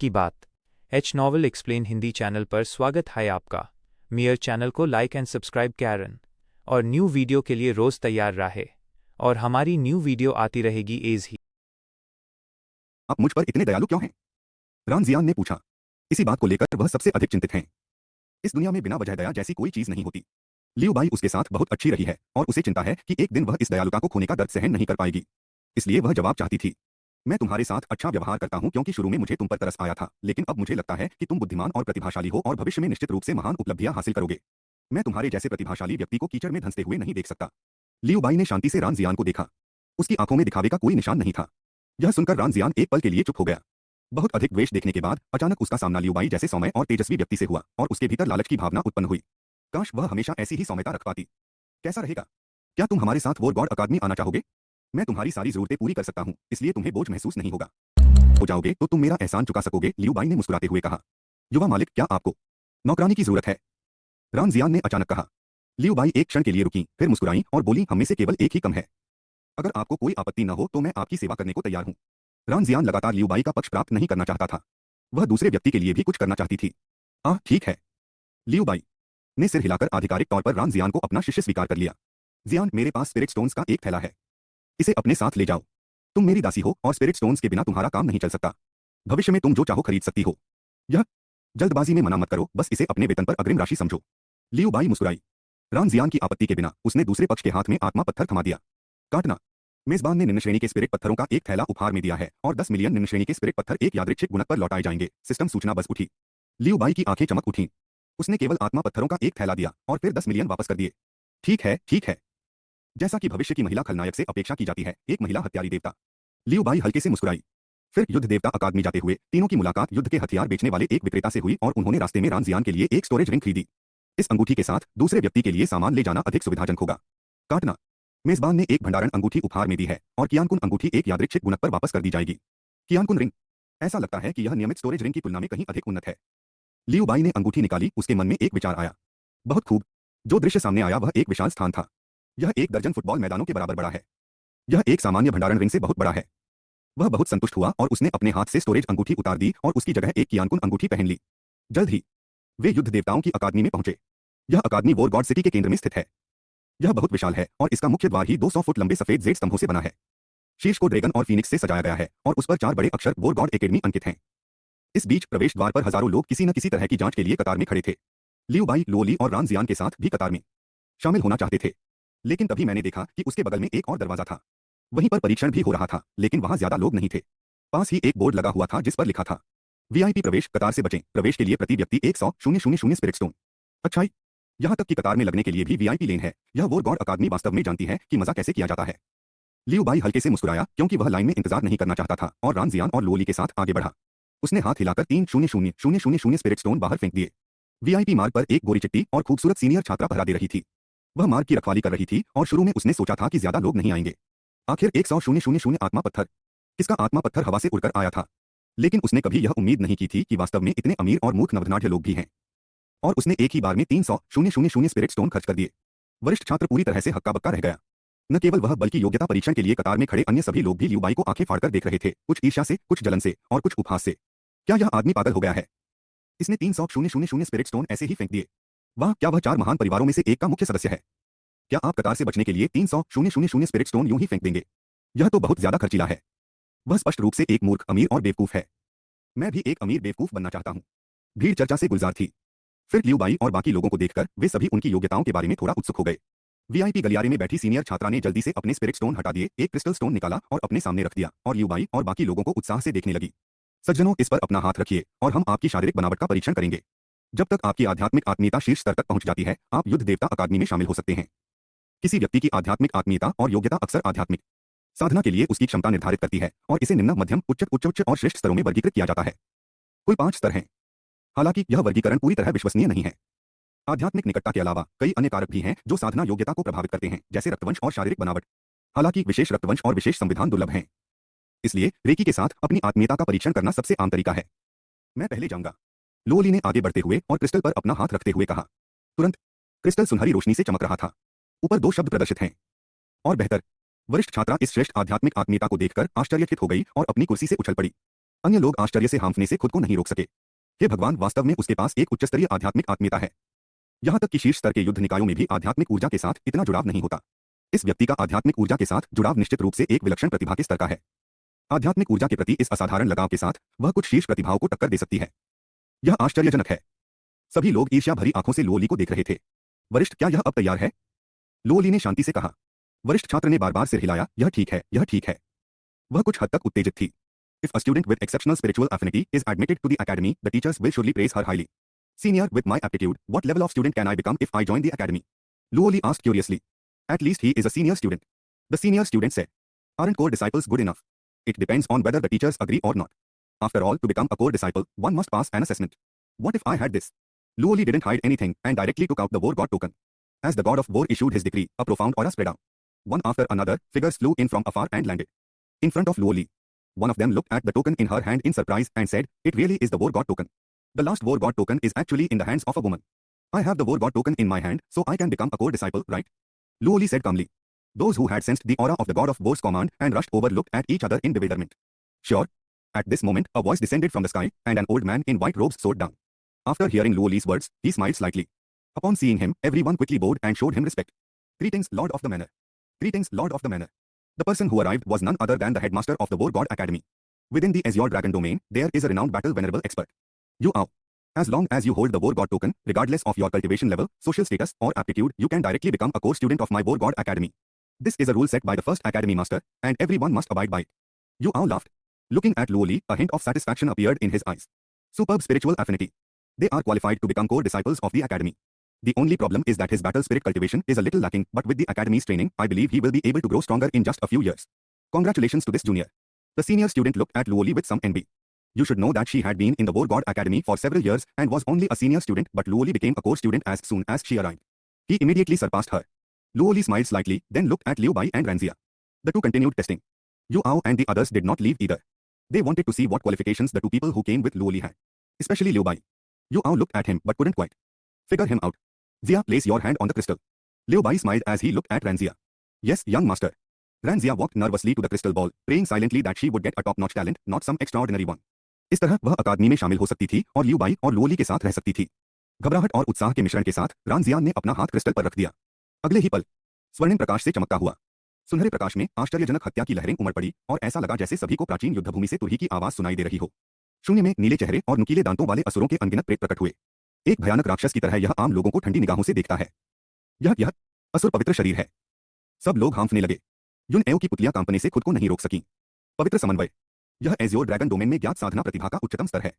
की बात। H novel explain Hindi channel पर स्वागत है आपका। मेयर चैनल को लाइक एंड सब्सक्राइब करें और न्यू वीडियो के लिए रोज तैयार रहे और हमारी न्यू वीडियो आती रहेगी एज ही। आप मुझ पर इतने दयालु क्यों हैं? रामजियान ने पूछा। इसी बात को लेकर वह सबसे अधिक चिंतित हैं। इस दुनिया में बिना वजह दया जैसी कोई चीज नहीं होती। लियू बाई उसके साथ बहुत अच्छी रही है और उसे चिंता है कि एक दिन वह इस दयालुता को खोने का दर्द सहन नहीं कर पाएगी। इसलिए वह जवाब चाहती थी। मैं तुम्हारे साथ अच्छा व्यवहार करता हूं क्योंकि शुरू में मुझे तुम पर तरस आया था, लेकिन अब मुझे लगता है कि तुम बुद्धिमान और प्रतिभाशाली हो और भविष्य में निश्चित रूप से महान उपलब्धियां हासिल करोगे। मैं तुम्हारे जैसे प्रतिभाशाली व्यक्ति को कीचड़ में धंसते हुए नहीं देख सकता। लियू बाई ने शांति से रामजियान को देखा। उसकी आंखों में दिखावे का कोई निशान नहीं था। यह सुनकर रामजियान एक पल के लिए चुप हो गया। बहुत अधिक द्वेष देखने के बाद अचानक उसका सामना लियू बाई जैसे सौम्य और तेजस्वी व्यक्ति से हुआ और उसके भीतर लालच की भावना उत्पन्न हुई। काश वह हमेशा ऐसी ही सौम्यता रख पाती। कैसा रहेगा? क्या तुम हमारे साथ वॉर गॉड अकादमी आना चाहोगे? मैं तुम्हारी सारी जरूरतें पूरी कर सकता हूं, इसलिए तुम्हें बोझ महसूस नहीं होगा। हो जाओगे तो तुम मेरा एहसान चुका सकोगे, लियू बाई ने मुस्कुराते हुए कहा। युवा मालिक, क्या आपको नौकरानी की जरूरत है? रामजियान ने अचानक कहा। लियू बाई एक क्षण के लिए रुकी, फिर मुस्कुराई और बोली, हम में से केवल एक ही कम है। अगर आपको कोई आपत्ति न हो तो मैं आपकी सेवा करने को तैयार हूं। रामजियान लगातार लियू बाई का पक्ष प्राप्त नहीं करना चाहता था। वह दूसरे व्यक्ति के लिए भी कुछ करना चाहती थी। ठीक है। लियू बाई ने सिर हिलाकर आधिकारिक तौर पर रामजियान को अपना शिष्य स्वीकार कर लिया। जियान, मेरे पास स्पिरिट स्टोन्स का एक थैला है। इसे अपने साथ ले जाओ। तुम मेरी दासी हो और स्पिरिट स्टोन्स के बिना तुम्हारा काम नहीं चल सकता। भविष्य में तुम जो चाहो खरीद सकती हो। यह जल्दबाजी में मना मत करो, बस इसे अपने वेतन पर अग्रिम राशि समझो। लियू बाई मुस्कुराई। रामजियान की आपत्ति के बिना उसने दूसरे पक्ष के हाथ में आत्मा पत्थर थमा दिया। काटना। मेजबान ने निम्न श्रेणी के स्पिरिट पत्थरों का एक थैला उपहार में दिया है और 10 मिलियन निम्न श्रेणी के स्पिरिट पत्थर एक यादृच्छिक गुणक पर लौटाए जाएंगे। सिस्टम सूचना बस उठी। लियू बाई की आंखें चमक उठीं। उसने केवल आत्मा पत्थरों का एक थैला दिया और फिर 10 मिलियन वापस कर दिए। ठीक है, ठीक है। जैसा कि भविष्य की महिला खलनायक से अपेक्षा की जाती है, एक महिला हत्यारी देवता। लियू बाई हल्के से मुस्कुराई। फिर युद्ध देवता अकादमी जाते हुए तीनों की मुलाकात युद्ध के हथियार बेचने वाले एक विक्रेता से हुई और उन्होंने रास्ते में रामजियान के लिए एक स्टोरेज रिंग खरीदी। इस अंगूठी के साथ दूसरे व्यक्ति के लिए सामान ले जाना अधिक सुविधाजनक होगा। काटना। मेजबान ने एक भंडारण अंगूठी उपहार में दी है और कियानकुन अंगूठी एक यादृच्छिक गुणक पर वापस कर दी जाएगी। Qiankun ring. ऐसा लगता है कि यह नियमित स्टोरेज रिंग की तुलना में कहीं अधिक उन्नत है। लियू बाई ने अंगूठी निकाली। उसके मन में एक विचार आया। बहुत खूब। जो दृश्य सामने आया वह एक विशाल स्थान था। यह 1 दर्जन फुटबॉल मैदानों के बराबर बड़ा है। यह एक सामान्य भंडारण रिंग से बहुत बड़ा है। वह बहुत संतुष्ट हुआ और उसने अपने हाथ से स्टोरेज अंगूठी उतार दी और उसकी जगह एक कियानकुन अंगूठी पहन ली। जल्द ही वे युद्ध देवताओं की अकादमी में पहुंचे। यह अकादमी वॉर गॉड सिटी के केंद्र में स्थित है। यह बहुत विशाल है और इसका मुख्य द्वार ही 200 फुट लंबे सफेद जेड स्तंभों से बना है। शीर्ष को ड्रैगन और फीनिक्स से सजाया गया है और उस पर 4 बड़े अक्षर वॉर गॉड एकेडमी अंकित हैं। इस बीच प्रवेश द्वार पर हजारों लोग किसी न किसी तरह की जांच के लिए कतार में खड़े थे। लियू बाई, लोली और रामजियान के साथ भी कतार में शामिल होना चाहते थे, लेकिन तभी मैंने देखा कि उसके बगल में एक और दरवाजा था। वहीं पर परीक्षण भी हो रहा था, लेकिन वहां ज्यादा लोग नहीं थे। पास ही एक बोर्ड लगा हुआ था जिस पर लिखा था, वीआईपी प्रवेश, कतार से बचें, प्रवेश के लिए प्रति व्यक्ति 100,000 स्पिरिट स्टोन। अच्छाई, यहां तक कि कतार में लगने के लिए भी वीआईपी लेन है। यह वॉर गॉड अकादमी वास्तव में जानती है कि मजा कैसे किया जाता है। लियू बाई हल्के से मुस्कुराया क्योंकि वह लाइन में इंतजार नहीं करना चाहता था और रामजियान और लोली के साथ आगे बढ़ा। उसने हाथ हिलाकर 3,000,000 स्पिरिट स्टोन बाहर फेंक दिए। वीआईपी मार्ग पर एक गोरी चिट्टी और खूबसूरत सीनियर छात्रा पहरा दे रही थी। वह मार्ग की रखवाली कर रही थी और शुरू में उसने सोचा था कि ज्यादा लोग नहीं आएंगे। आखिर 100,000 आत्मा पत्थर। किसका आत्मा पत्थर हवा से उड़कर आया था, लेकिन उसने कभी यह उम्मीद नहीं की थी कि वास्तव में इतने अमीर और मूर्ख नवधनाढ़ लोग भी हैं। और उसने एक ही बार में 300,000 स्पिरिट स्टोन खर्च कर दिए। वरिष्ठ छात्र पूरी तरह से हक्का बक्का रह गया। न केवल वह बल्कि योग्यता परीक्षण के लिए कतार में खड़े अन्य सभी लोग भी लियू बाई को आंखें फाड़कर देख रहे थे, कुछ ईर्ष्या से, कुछ जलन से और कुछ उपहास से। क्या यह आदमी पागल हो गया है? इसने 300,000 स्पिरिट स्टोन ऐसे ही फेंक दिए। वाह, क्या वह 4 महान परिवारों में से एक का मुख्य सदस्य है? क्या आप कतार से बचने के लिए 300,000 स्पिरिट स्टोन यूं ही फेंक देंगे? यह तो बहुत ज्यादा खर्चीला है। वह स्पष्ट रूप से एक मूर्ख, अमीर और बेवकूफ है। मैं भी एक अमीर बेवकूफ बनना चाहता हूं। भीड़ चर्चा से गुलजार थी। फिर लियू बाई और बाकी लोगों को देखकर वे सभी उनकी योग्यताओं के बारे में थोड़ा उत्सुक हो गए। वीआईपी गलियारे में बैठी सीनियर छात्रा ने जल्दी से अपने स्पिरिट स्टोन हटा दिए, एक क्रिस्टल स्टोन निकाला और अपने सामने रख दिया और लियू बाई और बाकी लोगों को उत्साह से देखने लगी। सज्जनों, इस पर अपना हाथ रखिए और हम आपकी शारीरिक बनावट का परीक्षण करेंगे। जब तक आपकी आध्यात्मिक आत्मीयता शीर्ष स्तर तक पहुंच जाती है, आप युद्ध देवता अकादमी में शामिल हो सकते हैं। किसी व्यक्ति की आध्यात्मिक आत्मीयता और योग्यता अक्सर आध्यात्मिक साधना के लिए उसकी क्षमता निर्धारित करती है और इसे निम्न, मध्यम, उच्च और श्रेष्ठ स्तरों में वर्गीकृत किया जाता है। कुल 5 स्तर हैं। हालांकि यह वर्गीकरण पूरी तरह विश्वसनीय नहीं है। आध्यात्मिक निकटता के अलावा कई अन्य कारक भी हैं जो साधना योग्यता को प्रभावित करते हैं, जैसे रक्तवंश और शारीरिक बनावट। हालांकि विशेष रक्तवंश और विशेष संविधान दुर्लभ हैं। इसलिए रेकी के साथ अपनी आत्मीयता का परीक्षण करना सबसे आम तरीका है। मैं पहले जाऊंगा, लोली ने आगे बढ़ते हुए और क्रिस्टल पर अपना हाथ रखते हुए कहा। तुरंत क्रिस्टल सुनहरी रोशनी से चमक रहा था। ऊपर 2 शब्द प्रदर्शित हैं, और बेहतर। वरिष्ठ छात्रा इस श्रेष्ठ आध्यात्मिक आत्मीयता को देखकर आश्चर्यचकित हो गई और अपनी कुर्सी से उछल पड़ी। अन्य लोग आश्चर्य से हांफने से खुद को नहीं रोक सके। हे भगवान, वास्तव में उसके पास एक उच्चस्तरीय आध्यात्मिक आत्मीयता है। यहाँ तक कि शीर्ष स्तर के युद्ध निकायों में भी आध्यात्मिक ऊर्जा के साथ इतना जुड़ाव नहीं होता। इस व्यक्ति का आध्यात्मिक ऊर्जा के साथ जुड़ाव निश्चित रूप से एक विलक्षण प्रतिभा के स्तर का है। आध्यात्मिक ऊर्जा के प्रति इस असाधारण लगाव के साथ वह कुछ शीर्ष प्रतिभाओं को टक्कर दे सकती है। यह आश्चर्यजनक है। सभी लोग ईर्ष्या भरी आंखों से लुओली को देख रहे थे। वरिष्ठ, क्या यह अब तैयार है? लुओली ने शांति से कहा। वरिष्ठ छात्र ने बार बार सिर हिलाया। यह ठीक है, यह ठीक है। वह कुछ हद तक उत्तेजित थी। If a student with exceptional spiritual affinity is admitted to the academy, the teachers will surely praise her highly. Senior, with my aptitude, what level of student can I become if I join the academy? Luoli asked curiously. At least he is a senior student. The senior student said. Aren't core disciples good enough? It depends on whether the teachers agree or not. After all, to become a core disciple, one must pass an assessment. What if I had this? Luoli didn't hide anything and directly took out the war god token. As the god of war issued his decree, a profound aura spread out. One after another, figures flew in from afar and landed in front of Luoli. One of them looked at the token in her hand in surprise and said, "It really is the war god token. The last war god token is actually in the hands of a woman. I have the war god token in my hand, so I can become a core disciple, right?" Luoli said calmly. Those who had sensed the aura of the god of war's command and rushed over looked at each other in bewilderment. Sure. At this moment, a voice descended from the sky, and an old man in white robes soared down. After hearing Luoli's words, he smiled slightly. Upon seeing him, everyone quickly bowed and showed him respect. Greetings, Lord of the Manor. Greetings, Lord of the Manor. The person who arrived was none other than the headmaster of the War God Academy. Within the Azure Dragon domain, there is a renowned battle venerable expert. You are. As long as you hold the War God token, regardless of your cultivation level, social status, or aptitude, you can directly become a core student of my War God Academy. This is a rule set by the first Academy Master, and everyone must abide by it. You Ao laughed. Looking at Luoli, a hint of satisfaction appeared in his eyes. Superb spiritual affinity. They are qualified to become core disciples of the Academy. The only problem is that his battle spirit cultivation is a little lacking, but with the Academy's training, I believe he will be able to grow stronger in just a few years. Congratulations to this junior. The senior student looked at Luoli with some envy. You should know that she had been in the War God Academy for several years and was only a senior student, but Luoli became a core student as soon as she arrived. He immediately surpassed her. Luoli smiled slightly, then looked at Liu Bai and Ranzia. The two continued testing. Yu Ao and the others did not leave either. They wanted to see what qualifications the two people who came with Luoli had. Especially Liu Bai. Yu Ao looked at him but couldn't quite figure him out. Zia, place your hand on the crystal. Liu Bai smiled as he looked at Ranzia. Yes, young master. Ranzia walked nervously to the crystal ball, praying silently that she would get a top-notch talent, not some extraordinary one. इस तरह वह अकादमी में शामिल हो सकती थी और Liu by और लुओली के साथ रह सकती थी। घबराहट और उत्साह के मिश्रण के साथ रानजियान ने अपना हाथ क्रिस्टल पर रख दिया। अगले ही पल स्वर्णिम प्रकाश से चमकता हुआ सुनहरे प्रकाश में आश्चर्यजनक हत्या की लहरें उमड़ पड़ी और ऐसा लगा जैसे सभी को प्राचीन युद्धभूमि से तुरही की आवाज सुनाई दे रही हो। शून्य में नीले चेहरे और नुकीले दांतों वाले असुरों के अनगिनत प्रेत प्रकट हुए। एक भयानक राक्षस की तरह यह आम लोगों को ठंडी निगाहों से देखता है। यह असुर पवित्र शरीर है। सब लोग हांफने लगे। युन एओ की पुतलियां कांपने से खुद को नहीं रोक सकी। पवित्र समन्वय। यह एज़्योर ड्रैगन डोमेन में ज्ञात साधना प्रतिभा का उच्चतम स्तर है।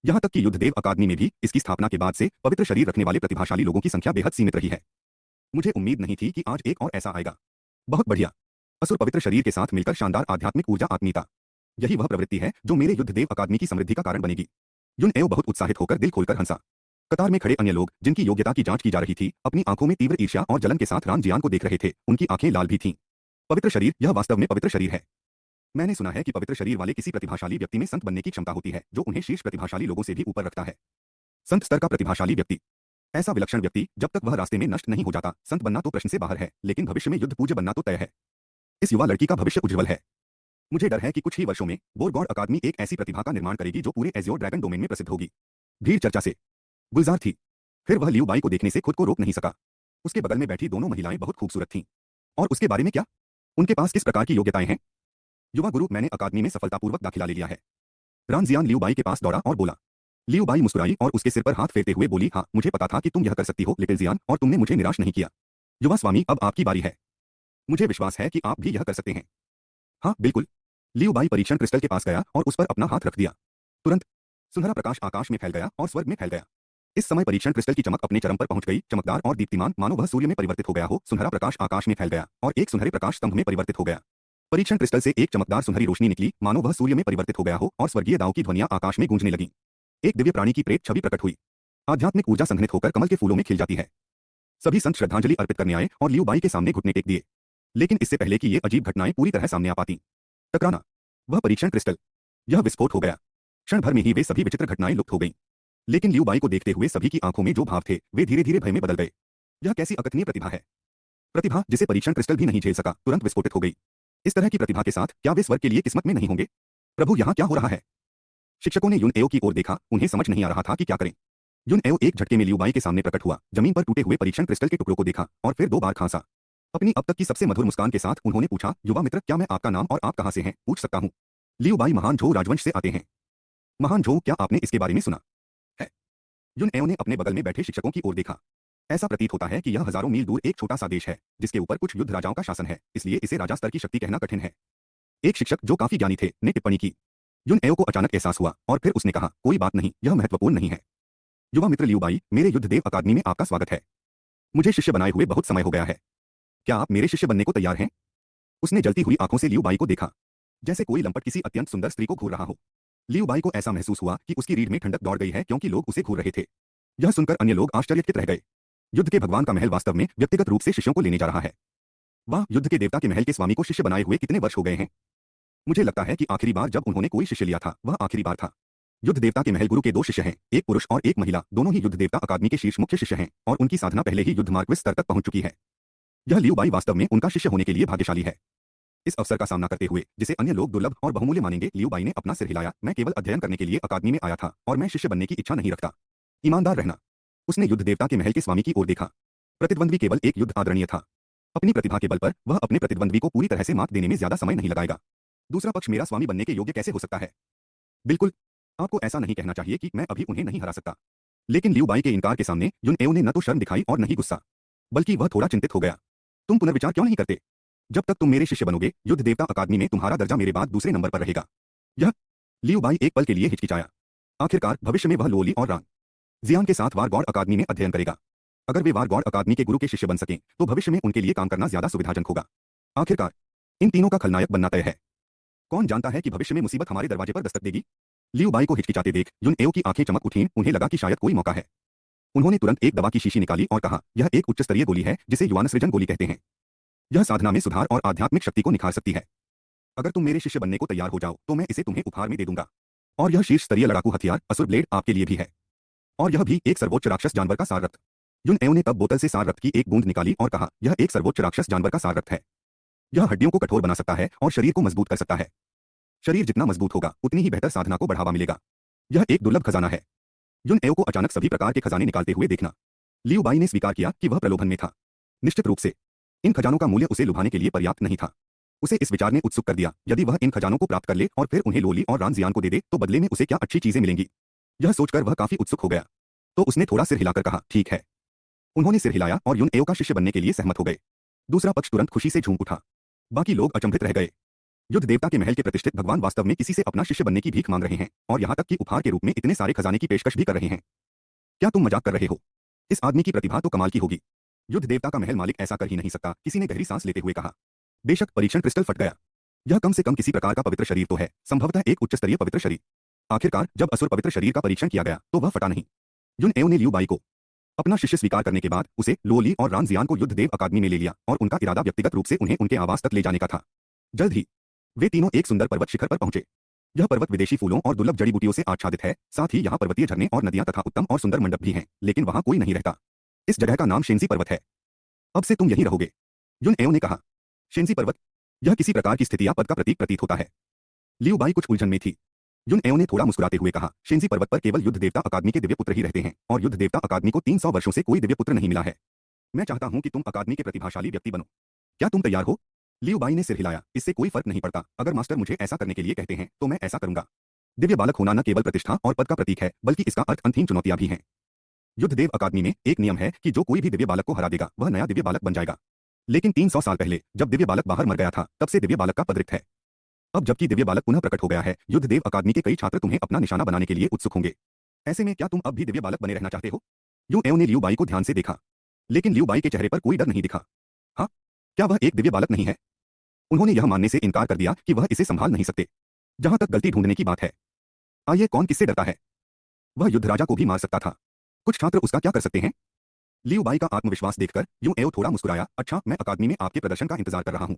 यहां तक कि युद्धदेव अकादमी में भी इसकी स्थापना के बाद से पवित्र शरीर रखने वाले प्रतिभाशाली लोगों की संख्या बेहद सीमित रही है। मुझे उम्मीद नहीं थी कि आज एक और ऐसा आएगा। बहुत बढ़िया। असुर पवित्र शरीर के साथ मिलकर शानदार आध्यात्मिक ऊर्जा आत्मीयता, यही वह प्रवृत्ति है जो मेरे युद्धदेव अकादमी की समृद्धि का कारण बनेगी। युन एओ बहुत उत्साहित होकर दिल खोलकर हंसा। कतार में खड़े अन्य लोग जिनकी योग्यता की जांच की जा रही थी, अपनी आंखों में तीव्र ईर्ष्या और जलन के साथ रानजियान को देख रहे थे। उनकी आंखें लाल भी थीं। पवित्र शरीर, यह वास्तव में पवित्र शरीर है। मैंने सुना है कि पवित्र शरीर वाले किसी प्रतिभाशाली व्यक्ति में संत बनने की क्षमता होती है, जो उन्हें शीर्ष प्रतिभाशाली लोगों से भी ऊपर रखता है। संत स्तर का प्रतिभाशाली व्यक्ति, ऐसा विलक्षण व्यक्ति जब तक वह रास्ते में नष्ट नहीं हो जाता। संत बनना तो प्रश्न से बाहर है, लेकिन भविष्य में युद्ध पूज्य बनना तो तय है। इस युवा लड़की का भविष्य उज्जवल है। मुझे डर है कि कुछ ही वर्षों में वॉर गॉड अकादमी एक ऐसी प्रतिभा का निर्माण करेगी जो पूरे एज़्योर ड्रैगन डोमेन में प्रसिद्ध होगी। भीड़ चर्चा से गुलजार थी। फिर वह लियू बाई को देखने से खुद को रोक नहीं सका। उसके बगल में बैठी दोनों महिलाएं बहुत खूबसूरत थीं। और उसके बारे में क्या? उनके पास किस प्रकार की योग्यताएं हैं? युवा गुरु, मैंने अकादमी में सफलतापूर्वक दाखिला ले लिया है। रानजियान लियू बाई के पास दौड़ा और बोला। लियू बाई मुस्कुराई और उसके सिर पर हाथ फेरते हुए बोली, हाँ, मुझे पता था कि तुम यह कर सकती हो लिटिल जियान, और तुमने मुझे निराश नहीं किया। युवा स्वामी, अब आपकी बारी है। मुझे विश्वास है कि आप भी यह कर सकते हैं। हाँ बिल्कुल। लियू बाई परीक्षण क्रिस्टल के पास गया और उस पर अपना हाथ रख दिया। तुरंत सुनहरा प्रकाश आकाश में फैल गया और स्वर्ग में फैल गया। इस समय परीक्षण क्रिस्टल की चमक अपने चरम पर पहुंच गई, चमकदार और दीप्तिमान, मानो वह सूर्य में परिवर्तित हो गया हो। सुनहरा प्रकाश आकाश में फैल गया और एक सुनहरे प्रकाश स्तंभ में परिवर्तित हो गया। परीक्षण क्रिस्टल से एक चमकदार सुनहरी रोशनी निकली, मानो वह सूर्य में परिवर्तित हो गया हो, और स्वर्गीय दाव की ध्वनियां आकाश में गूंजने लगीं। एक दिव्य प्राणी की प्रेत छवि प्रकट हुई। आध्यात्मिक ऊर्जा संघनित होकर कमल के फूलों में खिल जाती है। सभी संत श्रद्धांजलि अर्पित करने आए और लियू बाई के सामने घुटने टेक दिए। लेकिन इससे पहले कि ये अजीब घटनाएं पूरी तरह सामने आ पाती, टकराना, वह परीक्षण क्रिस्टल, यह विस्फोट हो गया। क्षण भर में ही वे सभी विचित्र घटनाएं लुप्त हो गईं। लेकिन लियू बाई को देखते हुए सभी की आंखों में जो भाव थे, वे धीरे धीरे भय में बदल गए। यह कैसी अकथनीय प्रतिभा है! प्रतिभा जिसे परीक्षण क्रिस्टल भी नहीं झेल सका, तुरंत विस्फोटित हो गई। इस तरह की प्रतिभा के साथ क्या वे स्वर्ग के लिए किस्मत में नहीं होंगे? प्रभु, यहाँ क्या हो रहा है? शिक्षकों ने युन एओ की ओर देखा, उन्हें समझ नहीं आ रहा था कि क्या करें। युन एओ एक झटके में लियू बाई के सामने प्रकट हुआ, जमीन पर टूटे हुए परीक्षण क्रिस्टल के टुकड़ों को देखा और फिर 2 बार खांसा। अपनी अब तक की सबसे मधुर मुस्कान के साथ उन्होंने पूछा, युवा मित्र, क्या मैं आपका नाम और आप कहां से हैं पूछ सकता हूं? लियू बाई महान झो राजवंश से आते हैं। महान झो, क्या आपने इसके बारे में सुना है? युन एओ ने अपने बगल में बैठे शिक्षकों की ओर देखा। ऐसा प्रतीत होता है कि यह हजारों मील दूर एक छोटा सा देश है, जिसके ऊपर कुछ युद्ध राजाओं का शासन है, इसलिए इसे राजा स्तर की शक्ति कहना कठिन है। एक शिक्षक जो काफी ज्ञानी थे ने टिप्पणी की। युन एओ को अचानक एहसास हुआ और फिर उसने कहा, कोई बात नहीं, यह महत्वपूर्ण नहीं है। युवा मित्र लियू बाई, मेरे युद्धदेव अकादमी में आपका स्वागत है। मुझे शिष्य बनाए हुए बहुत समय हो गया है। क्या आप मेरे शिष्य बनने को तैयार हैं? उसने जलती हुई आंखों से लियू बाई को देखा, जैसे कोई लंपट किसी अत्यंत सुंदर स्त्री को घूर रहा हो। लियू बाई को ऐसा महसूस हुआ कि उसकी रीढ़ में ठंडक दौड़ गई है, क्योंकि लोग उसे घूर रहे थे। यह सुनकर अन्य लोग आश्चर्यचकित रह गए। युद्ध के भगवान का महल वास्तव में व्यक्तिगत रूप से शिष्यों को लेने जा रहा है। वाह, युद्ध के देवता के महल के स्वामी को शिष्य बनाए हुए कितने वर्ष हो गए हैं। मुझे लगता है कि आखिरी बार जब उन्होंने कोई शिष्य लिया था, वह आखिरी बार था। युद्ध देवता के महल गुरु के 2 शिष्य हैं, एक पुरुष और एक महिला, दोनों ही युद्ध देवता अकादमी के शीर्ष मुख्य शिष्य हैं और उनकी साधना पहले ही युद्ध मार्ग स्तर तक पहुंच चुकी है। यह लियू बाई वास्तव में उनका शिष्य होने के लिए भाग्यशाली है। इस अवसर का सामना करते हुए, जिसे अन्य लोग दुर्लभ और बहुमूल्य मानेंगे, लियू बाई ने अपना सिर हिलाया। मैं केवल अध्ययन करने के लिए अकादमी में आया था और मैं शिष्य बनने की इच्छा नहीं रखता। ईमानदार रहना। उसने युद्ध देवता के महल के स्वामी की ओर देखा। प्रतिद्वंद्वी केवल एक युद्ध आदरणीय था। अपनी प्रतिभा के बल पर वह अपने प्रतिद्वंद्वी को पूरी तरह से मात देने में ज्यादा समय नहीं लगाएगा। दूसरा पक्ष मेरा स्वामी बनने के योग्य कैसे हो सकता है? बिल्कुल, आपको ऐसा नहीं कहना चाहिए कि मैं अभी उन्हें नहीं हरा सकता। लेकिन लियू बाई के इनकार के सामने युन एओ ने न तो शर्म दिखाई और न ही गुस्सा, बल्कि वह थोड़ा चिंतित हो गया। तुम पुनर्विचार क्यों नहीं करते? जब तक तुम मेरे शिष्य बनोगे, युद्ध देवता अकादमी में तुम्हारा दर्जा मेरे बाद दूसरे नंबर पर रहेगा। यह लियू बाई एक पल के लिए हिचकिचाया। आखिरकार भविष्य में वह लोली और रांग जियान के साथ वारगॉड अकादमी में अध्ययन करेगा। अगर वे वारगॉड अकादमी के गुरु के शिष्य बन सकें, तो भविष्य में उनके लिए काम करना ज्यादा सुविधाजनक होगा। आखिरकार इन तीनों का खलनायक बनना तय है। कौन जानता है कि भविष्य में मुसीबत हमारे दरवाजे पर दस्तक देगी? लियू बाई को हिचकिचाते देख युन एओ की आंखें चमक उठीं। उन्हें लगा कि शायद कोई मौका है। उन्होंने तुरंत एक दवा की शीशी निकाली और कहा, यह एक उच्च स्तरीय गोली है जिसे युवानसृजन गोली कहते हैं। यह साधना में सुधार और आध्यात्मिक शक्ति को निखार सकती है। अगर तुम मेरे शिष्य बनने को तैयार हो जाओ, तो मैं इसे तुम्हें उपहार में दे दूंगा। और यह शीर्ष स्तरीय लड़ाकू हथियार असुर ब्लेड आपके लिए भी है। और यह भी एक सर्वोच्च राक्षस जानवर का सार रक्त। युन एओ ने तब बोतल से सार रक्त की एक बूंद निकाली और कहा, यह एक सर्वोच्च राक्षस जानवर का सार रक्त है। यह हड्डियों को कठोर बना सकता है और शरीर को मजबूत कर सकता है। शरीर जितना मजबूत होगा, उतनी ही बेहतर साधना को बढ़ावा मिलेगा। यह एक दुर्लभ खजाना है। युन एओ को अचानक सभी प्रकार के खजाने निकालते हुए देखना। लियू बाई ने स्वीकार किया कि वह प्रलोभन में था। निश्चित रूप से इन खजानों का मूल्य उसे लुभाने के लिए पर्याप्त नहीं था। उसे इस विचार ने उत्सुक कर दिया, यदि वह इन खजानों को प्राप्त कर ले और फिर उन्हें लोली और रान जियान को दे दे, तो बदले में उसे क्या अच्छी चीजें मिलेंगी। यह सोचकर वह काफी उत्सुक हो गया। तो उसने थोड़ा सिर हिलाकर कहा, ठीक है। उन्होंने सिर हिलाया और युन एओ का शिष्य बनने के लिए सहमत हो गए। दूसरा पक्ष तुरंत खुशी से झूम उठा। बाकी लोग अचंभित रह गए। युद्ध देवता के महल के प्रतिष्ठित भगवान वास्तव में किसी से अपना शिष्य बनने की भीख मांग रहे हैं और यहाँ तक कि उपहार के रूप में इतने सारे खजाने की पेशकश भी कर रहे हैं। क्या तुम मजाक कर रहे हो? इस आदमी की प्रतिभा तो कमाल की होगी। युद्ध देवता का महल मालिक ऐसा कर ही नहीं सकता, किसी ने गहरी सांस लेते हुए कहा। बेशक परीक्षण क्रिस्टल फट गया। यह कम से कम किसी प्रकार का पवित्र शरीर तो है, संभवतः एक उच्च स्तरीय पवित्र शरीर। आखिरकार जब असुर पवित्र शरीर का परीक्षण किया गया, तो वह फटा नहीं। युन एओ ने लियू बाई को अपना शिष्य स्वीकार करने के बाद उसे लोली और रान जियान को युद्ध देव अकादमी में ले लिया और उनका इरादा व्यक्तिगत रूप से उन्हें उनके आवास तक ले जाने का था। जल्द ही वे तीनों एक सुंदर पर्वत शिखर पर पहुंचे। यह पर्वत विदेशी फूलों और दुर्लभ जड़ी बूटियों से आच्छादित है। साथ ही यहाँ पर्वतीय झरने और नदियां तथा उत्तम और सुंदर मंडप भी हैं, लेकिन वहां कोई नहीं रहता। इस जगह का नाम शेंजी पर्वत है। अब से तुम यहीं रहोगे, युन एओ ने कहा। शेंजी पर्वत, यह किसी प्रकार की स्थिति या पद का प्रतीक प्रतीत होता है। लियू बाई कुछ उलझन में थी। युन एओ ने थोड़ा मुस्कुराते हुए कहा, शेंजी पर्वत पर केवल युद्ध देवता अकादमी के दिव्य पुत्र ही रहते हैं और युद्ध देवता अकादमी को 300 वर्षों से कोई दिव्य पुत्र नहीं मिला है। मैं चाहता हूं कि तुम अकादमी के प्रतिभाशाली व्यक्ति बनो। क्या तुम तैयार हो? लियू बाई ने सिर हिलाया। इससे कोई फर्क नहीं पड़ता। अगर मास्टर मुझे ऐसा करने के लिए कहते हैं, तो मैं ऐसा करूंगा। दिव्य बालक होना न केवल प्रतिष्ठा और पद का प्रतीक है, बल्कि इसका अर्थ अंतिम चुनौतियां भी हैं। युद्ध देव अकादमी में एक नियम है कि जो कोई भी दिव्य बालक को हरा देगा, वह नया दिव्य बालक बन जाएगा। लेकिन 300 साल पहले जब दिव्य बालक बाहर मर गया था, तब से दिव्य बालक का पद रिक्त है। अब जबकि दिव्य बालक पुनः प्रकट हो गया है, युद्ध देव अकादमी के कई छात्र तुम्हें अपना निशाना बनाने के लिए उत्सुक होंगे। ऐसे में क्या तुम अब भी दिव्य बालक बने रहना चाहते हो? युन एओ ने लियू बाई को ध्यान से देखा, लेकिन लियू बाई के चेहरे पर कोई डर नहीं दिखा। हाँ, क्या वह एक दिव्य बालक नहीं है? उन्होंने यह मानने से इनकार कर दिया कि वह इसे संभाल नहीं सकते। जहां तक गलती ढूंढने की बात है, आइए कौन किससे डरता है? वह युद्ध राजा को भी मार सकता था। कुछ छात्र उसका क्या कर सकते हैं? लियू बाई का आत्मविश्वास देखकर युन एओ थोड़ा मुस्कुराया। अच्छा, मैं अकादमी में आपके प्रदर्शन का इंतजार कर रहा हूं।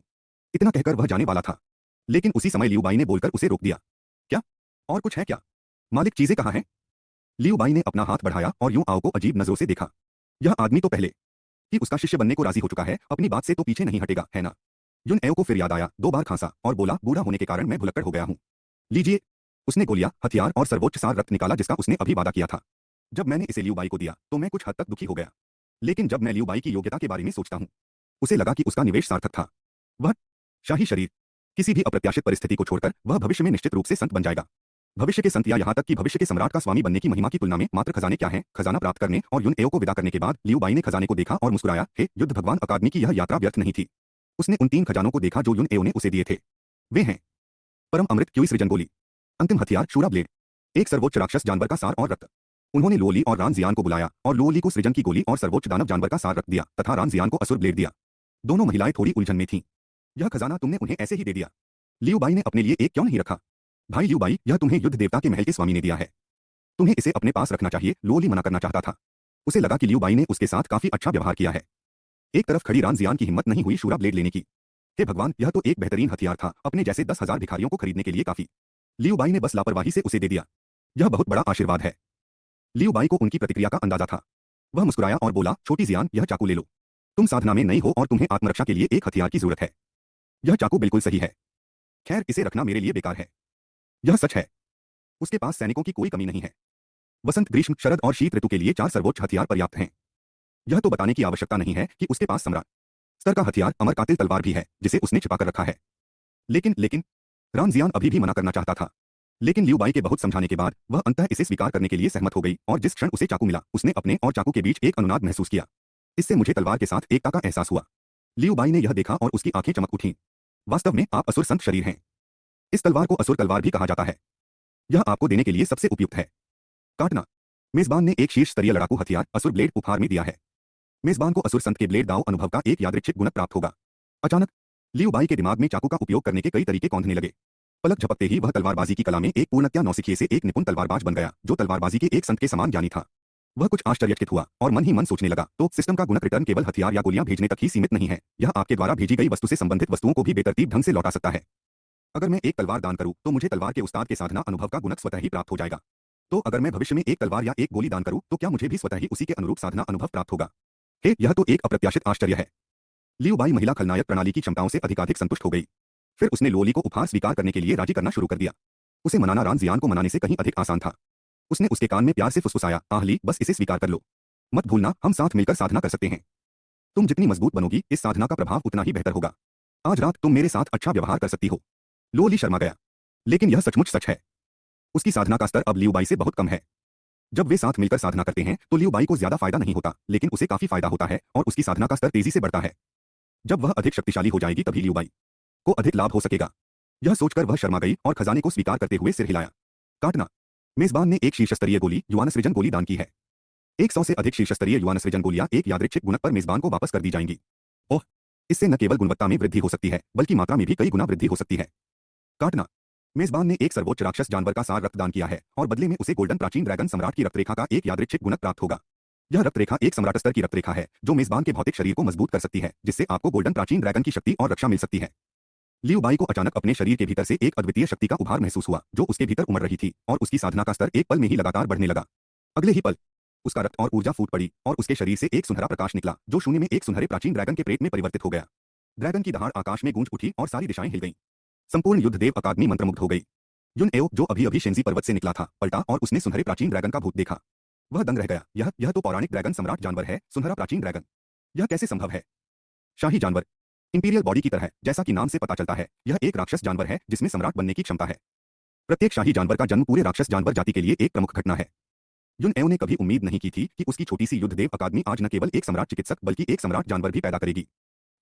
इतना कहकर वह जाने वाला था, लेकिन उसी समय लियू बाई ने बोलकर उसे रोक दिया। क्या? और कुछ है क्या? मालिक, चीजें कहाँ हैं? लियू बाई ने अपना हाथ बढ़ाया और युन आओ को अजीब नजरों से देखा। यह आदमी तो पहले कि उसका शिष्य बनने को राजी हो चुका है, अपनी बात से तो पीछे नहीं हटेगा, है ना? युन एओ को फिर याद आया, 2 बार खांसा और बोला, बूढ़ा होने के कारण मैं भुलक्कड़ हो गया हूं। लीजिए। उसने गोलियां, हथियार और सर्वोच्च सार रत्न निकाला जिसका उसने अभी वादा किया था। जब मैंने इसे लियू बाई को दिया तो मैं कुछ हद तक दुखी हो गया। लेकिन जब मैं लियू बाई की योग्यता के बारे में सोचता हूँ, उसे लगा कि उसका निवेश सार्थक था। वह शाही शरीर, किसी भी अप्रत्याशित परिस्थिति को छोड़कर वह भविष्य में निश्चित रूप से संत बन जाएगा। भविष्य के संत या यहाँ तक कि भविष्य के सम्राट का स्वामी बनने की महिमा की तुलना में मात्र खजाने क्या हैं। खजाना प्राप्त करने और युन एओ को विदा करने के बाद लियू बाई ने खजाने को देखा और मुस्कुराया। हे युद्ध भगवान अकादमी की यह यात्रा व्यर्थ नहीं थी। उसने उन 3 खजानों को देखा जो युन एओ ने उसे दिए थे। वे हैं परम अमृत क्यूई सृजन गोली, अंतिम हथियार शूरा ब्लेड, एक सर्वोच्च राक्षस जानवर का सार और रक्त। उन्होंने लोली और रान जियान को बुलाया और लोली को सृजन की गोली और सर्वोच्च दानव जानवर का सार रक्त दिया तथा रान जियान को असुर ब्लेड दिया। दोनों महिलाएं थोड़ी उलझन में थीं। यह खजाना तुमने उन्हें ऐसे ही दे दिया? लियू बाई ने अपने लिए एक क्यों नहीं रखा? भाई लियू बाई, यह तुम्हें युद्ध देवता के महल के स्वामी ने दिया है। तुम्हें इसे अपने पास रखना चाहिए। लोली मना करना चाहता था। उसे लगा कि लियू बाई ने उसके साथ काफी अच्छा व्यवहार किया है। एक तरफ खड़ी रान जियान की हिम्मत नहीं हुई शूरा ब्लेड लेने की। हे भगवान, यह तो एक बेहतरीन हथियार था, अपने जैसे 10,000 भिखारियों को खरीदने के लिए काफी। लियू बाई ने बस लापरवाही से उसे दे दिया। यह बहुत बड़ा आशीर्वाद है। लियू बाई को उनकी प्रतिक्रिया का अंदाजा था। वह मुस्कुराया और बोला, छोटी जियान, यह चाकू ले लो। तुम साधना में नई हो और तुम्हें आत्मरक्षा के लिए एक हथियार की जरूरत है। यह चाकू बिल्कुल सही है। खैर, इसे रखना मेरे लिए बेकार है। यह सच है। उसके पास सैनिकों की कोई कमी नहीं है। वसंत, ग्रीष्म, शरद और शीत ऋतु के लिए 4 सर्वोच्च हथियार पर्याप्त हैं। यह तो बताने की आवश्यकता नहीं है कि उसके पास सम्राट स्तर का हथियार अमर कातिल तलवार भी है जिसे उसने छिपाकर रखा है। लेकिन रान जियान अभी भी मना करना चाहता था। लेकिन लियू बाई के बहुत समझाने के बाद वह अंततः इसे स्वीकार करने के लिए सहमत हो गई और जिस क्षण उसे चाकू मिला उसने अपने और चाकू के बीच एक अनुनाद महसूस किया। इससे मुझे तलवार के साथ एकता का एहसास हुआ। लियू बाई ने यह देखा और उसकी आंखें चमक उठीं। वास्तव में आप असुर संत शरीर हैं। इस तलवार को असुर तलवार भी कहा जाता है। यह आपको देने के लिए सबसे उपयुक्त है। काटना। मेजबान ने एक शीर्ष स्तरीय लड़ाकू हथियार असुर ब्लेड उपहार में दिया है। मेजबान को असुर संत के ब्लेड दाव अनुभव का एक यादृच्छिक गुणक प्राप्त होगा। अचानक लियू बाई के दिमाग में चाकू का उपयोग करने के कई तरीके कौंधने लगे। पलक झपकते ही वह तलवारबाजी की कला में एक पूर्णतया नौसिखिए से एक निपुण तलवारबाज बन गया जो तलवारबाजी के एक संत के समान ज्ञानी था। वह कुछ आश्चर्यचकित हुआ और मन ही मन सोचने लगा, तो सिस्टम का गुणक रिटर्न केवल हथियार या गोलियां भेजने तक ही सीमित नहीं है, यह आपके द्वारा भेजी गई वस्तु से संबंधित वस्तुओं को भी बेतरतीब ढंग से लौटा सकता है। अगर मैं एक तलवार दान करूं तो मुझे तलवार के उस्ताद के साधना अनुभव का गुणक स्वतः ही प्राप्त हो जाएगा। तो अगर मैं भविष्य में एक तलवार या एक गोली दान करूं तो क्या मुझे भी स्वतः ही उसी के अनुरूप साधना अनुभव प्राप्त होगा? हे, यह तो एक अप्रत्याशित आश्चर्य है। लियू बाई महिला खलनायक प्रणाली की क्षमताओं से अधिकाधिक संतुष्ट हो गई। फिर उसने लोली को उपहार स्वीकार करने के लिए राजी करना शुरू कर दिया। उसे मनाना रान जियान को मनाने से कहीं अधिक आसान था। उसने उसके कान में प्यार से फुसफुसाया, आहली, बस इसे स्वीकार कर लो। मत भूलना, हम साथ मिलकर साधना कर सकते हैं। तुम जितनी मजबूत बनोगी इस साधना का प्रभाव उतना ही बेहतर होगा। आज रात तुम मेरे साथ अच्छा व्यवहार कर सकती हो। लोली शर्मा गया। लेकिन यह सचमुच सच है। उसकी साधना का स्तर अब लियू बाई से बहुत कम है। जब वे साथ मिलकर साधना करते हैं तो लियू बाई को ज्यादा फायदा नहीं होता, लेकिन उसे काफी फायदा होता है और उसकी साधना का स्तर तेजी से बढ़ता है। जब वह अधिक शक्तिशाली हो जाएगी तभी लियू बाई को अधिक लाभ हो सकेगा। यह सोचकर वह शर्मा गई और खजाने को स्वीकार करते हुए सिर हिलाया। काटना। मेजबान ने एक शीर्षस्तरीय गोली युवान सृजन गोली दान की है। 100 से अधिक शीर्षस्तरीय युवान सृजन गोलियां एक यादृच्छिक गुणक पर मेजबान को वापस कर दी जाएंगी। ओह, इससे न केवल गुणवत्ता में वृद्धि हो सकती है बल्कि मात्रा में भी कई गुना वृद्धि हो सकती है। काटना। मेजबान ने एक सर्वोच्च राक्षस जानवर का सार रक्त दान किया है और बदले में उसे गोल्डन प्राचीन ड्रैगन सम्राट की रक्तरेखा का एक यादृच्छिक गुणक प्राप्त होगा। यह रक्तरेखा एक सम्राट स्तर की रक्तरेखा है जो मेजबान के भौतिक शरीर को मजबूत कर सकती है, जिससे आपको गोल्डन प्राचीन ड्रैगन की शक्ति और रक्षा मिल सकती है। लियू बाई को अचानक अपने शरीर के भीतर से एक अद्वितीय शक्ति का उभार महसूस हुआ जो उसके भीतर उमड़ रही थी और उसकी साधना का स्तर एक पल में ही लगातार बढ़ने लगा। अगले ही पल उसका रक्त और ऊर्जा फूट पड़ी और उसके शरीर से एक सुनहरा प्रकाश निकला जो शून्य में एक सुनहरे प्राचीन ड्रैगन के प्रेत में परिवर्तित हो गया। ड्रैगन की दहाड़ आकाश में गूंज उठी और सारी दिशाएं हिल गईं। संपूर्ण युद्ध देव अकादमी मंत्रमुग्ध हो गई। युन एओ, जो अभी अभी शेंजी पर्वत से निकला था, पलटा और उसने सुनहरे प्राचीन ड्रैगन का भूत देखा। वह दंग रह गया। यह तो पौराणिक ड्रैगन सम्राट जानवर है, सुनहरा प्राचीन ड्रैगन। यह कैसे संभव है? शाही जानवर, इंपीरियल बॉडी की तरह, जैसा कि नाम से पता चलता है, यह एक राक्षस जानवर है जिसमें सम्राट बनने की क्षमता है। प्रत्येक शाही जानवर का जन्म पूरे राक्षस जानवर जाति के लिए एक प्रमुख घटना है। युन एओ ने कभी उम्मीद नहीं की थी कि उसकी छोटी सी युद्ध देव अकादमी आज न केवल एक सम्राट चिकित्सक बल्कि एक सम्राट जानवर भी पैदा करेगी।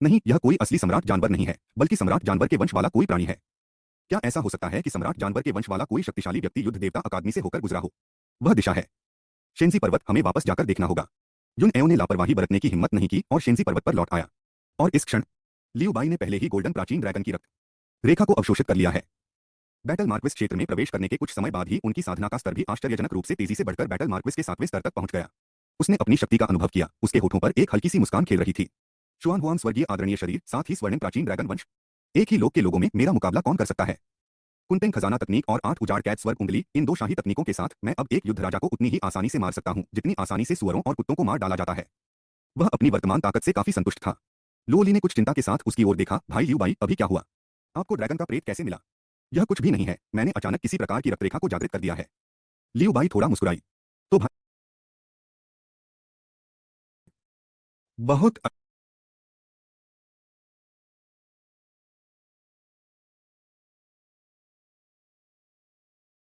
नहीं, यह कोई असली सम्राट जानवर नहीं है, बल्कि सम्राट जानवर के वंश वाला कोई प्राणी है। क्या ऐसा हो सकता है कि सम्राट जानवर के वंश वाला कोई शक्तिशाली व्यक्ति युद्ध देवता अकादमी से होकर गुजरा हो? वह दिशा है शेंजी पर्वत। हमें वापस जाकर देखना होगा। युन एओ ने लापरवाही बरतने की हिम्मत नहीं की और शेंजी पर्वत पर लौट आया। और इस क्षण लियू बाई ने पहले ही गोल्डन प्राचीन ड्रैगन की रक्त रेखा को अवशोषित कर लिया है। बैटल मार्क्विस क्षेत्र में प्रवेश करने के कुछ समय बाद ही उनकी साधना का स्तर भी आश्चर्यजनक रूप से तेजी से बढ़कर बैटल मार्क्विस के 7वें स्तर तक पहुंच गया। उसने अपनी शक्ति का अनुभव किया। उसके होठों पर एक हल्की सी मुस्कान खेल रही थी। शुआन हुआन स्वर्गीय आदरणीय शरीर, साथ ही स्वर्णिम प्राचीन ड्रैगन वंश, एक ही लोक के लोगों में मेरा मुकाबला कौन कर सकता है? कुंटेंग खजाना तकनीक और 8 उजाड़ कैच स्वर्ग उंगली, इन 2 शाही तकनीकों के साथ मैं अब एक युद्ध राजा को उतनी ही आसानी से मार सकता हूं जितनी आसानी से सुअरों और कुत्तों को मार डाला जाता है। वह अपनी वर्तमान ताकत से काफी संतुष्ट था। लोली ने कुछ चिंता के साथ उसकी ओर देखा। भाई लियू बाई, अभी क्या हुआ? आपको ड्रैगन का प्रेत कैसे मिला? यह कुछ भी नहीं है, मैंने अचानक किसी प्रकार की रक्तरेखा को जागृत कर दिया है। लियू बाई थोड़ा मुस्कुराई। तो भाई, बहुत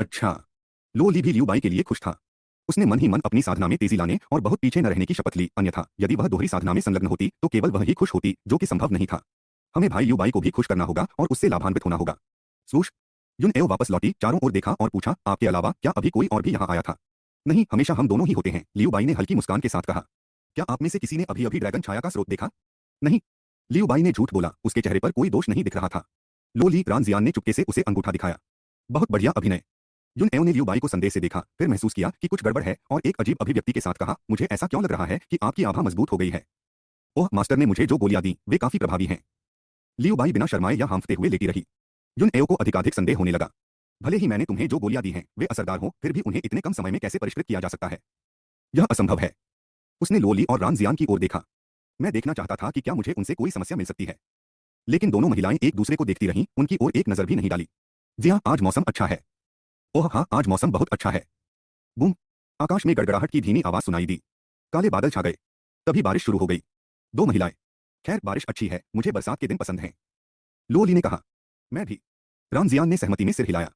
अच्छा। लो ली भी लियू बाई के लिए खुश था। उसने मन ही मन अपनी साधना में तेजी लाने और बहुत पीछे न रहने की शपथ ली, अन्यथा यदि वह दोहरी साधना में संलग्न होती तो केवल वह ही खुश होती, जो कि संभव नहीं था। हमें भाई लियू बाई को भी खुश करना होगा और उससे लाभान्वित होना होगा। सूश। युन एओ वापस लौटी, चारों ओर देखा और पूछा, आपके अलावा क्या अभी कोई और भी यहाँ आया था? नहीं, हमेशा हम दोनों ही होते हैं, लियू बाई ने हल्की मुस्कान के साथ कहा। क्या आप में से किसी ने अभी अभी ड्रैगन छाया का स्रोत देखा? नहीं। लियू बाई ने झूठ बोला, उसके चेहरे पर कोई दोष नहीं दिख रहा था। लो ली रानजियान ने चुपके से उसे अंगूठा दिखाया। बहुत बढ़िया अभिनय। युन एओ ने लियू बाई को संदेह से देखा, फिर महसूस किया कि कुछ गड़बड़ है और एक अजीब अभिव्यक्ति के साथ कहा, मुझे ऐसा क्यों लग रहा है कि आपकी आभा मजबूत हो गई है? ओह मास्टर ने मुझे जो गोलियां दी वे काफी प्रभावी हैं। लियू बाई बिना शर्माए या हांफते हुए लेटी रही। युन एओ को अधिकाधिक संदेह होने लगा। भले ही मैंने तुम्हें जो गोलियां दी हैं वे असरदार हो, फिर भी उन्हें इतने कम समय में कैसे परिष्कृत किया जा सकता है? यह असंभव है। उसने लोली और रानजियान की ओर देखा। मैं देखना चाहता था कि क्या मुझे उनसे कोई समस्या मिल सकती है, लेकिन दोनों महिलाएं एक दूसरे को देखती रहीं, उनकी ओर एक नजर भी नहीं डाली। जिया, आज मौसम अच्छा है। ओह हाँ, आज मौसम बहुत अच्छा है। बूम। आकाश में गड़गड़ाहट की धीमी आवाज सुनाई दी। काले बादल छा गए। तभी बारिश शुरू हो गई। दो महिलाएं। खैर, बारिश अच्छी है, मुझे बरसात के दिन पसंद हैं। लोली ने कहा। मैं भी। रामजियान ने सहमति में सिर हिलाया।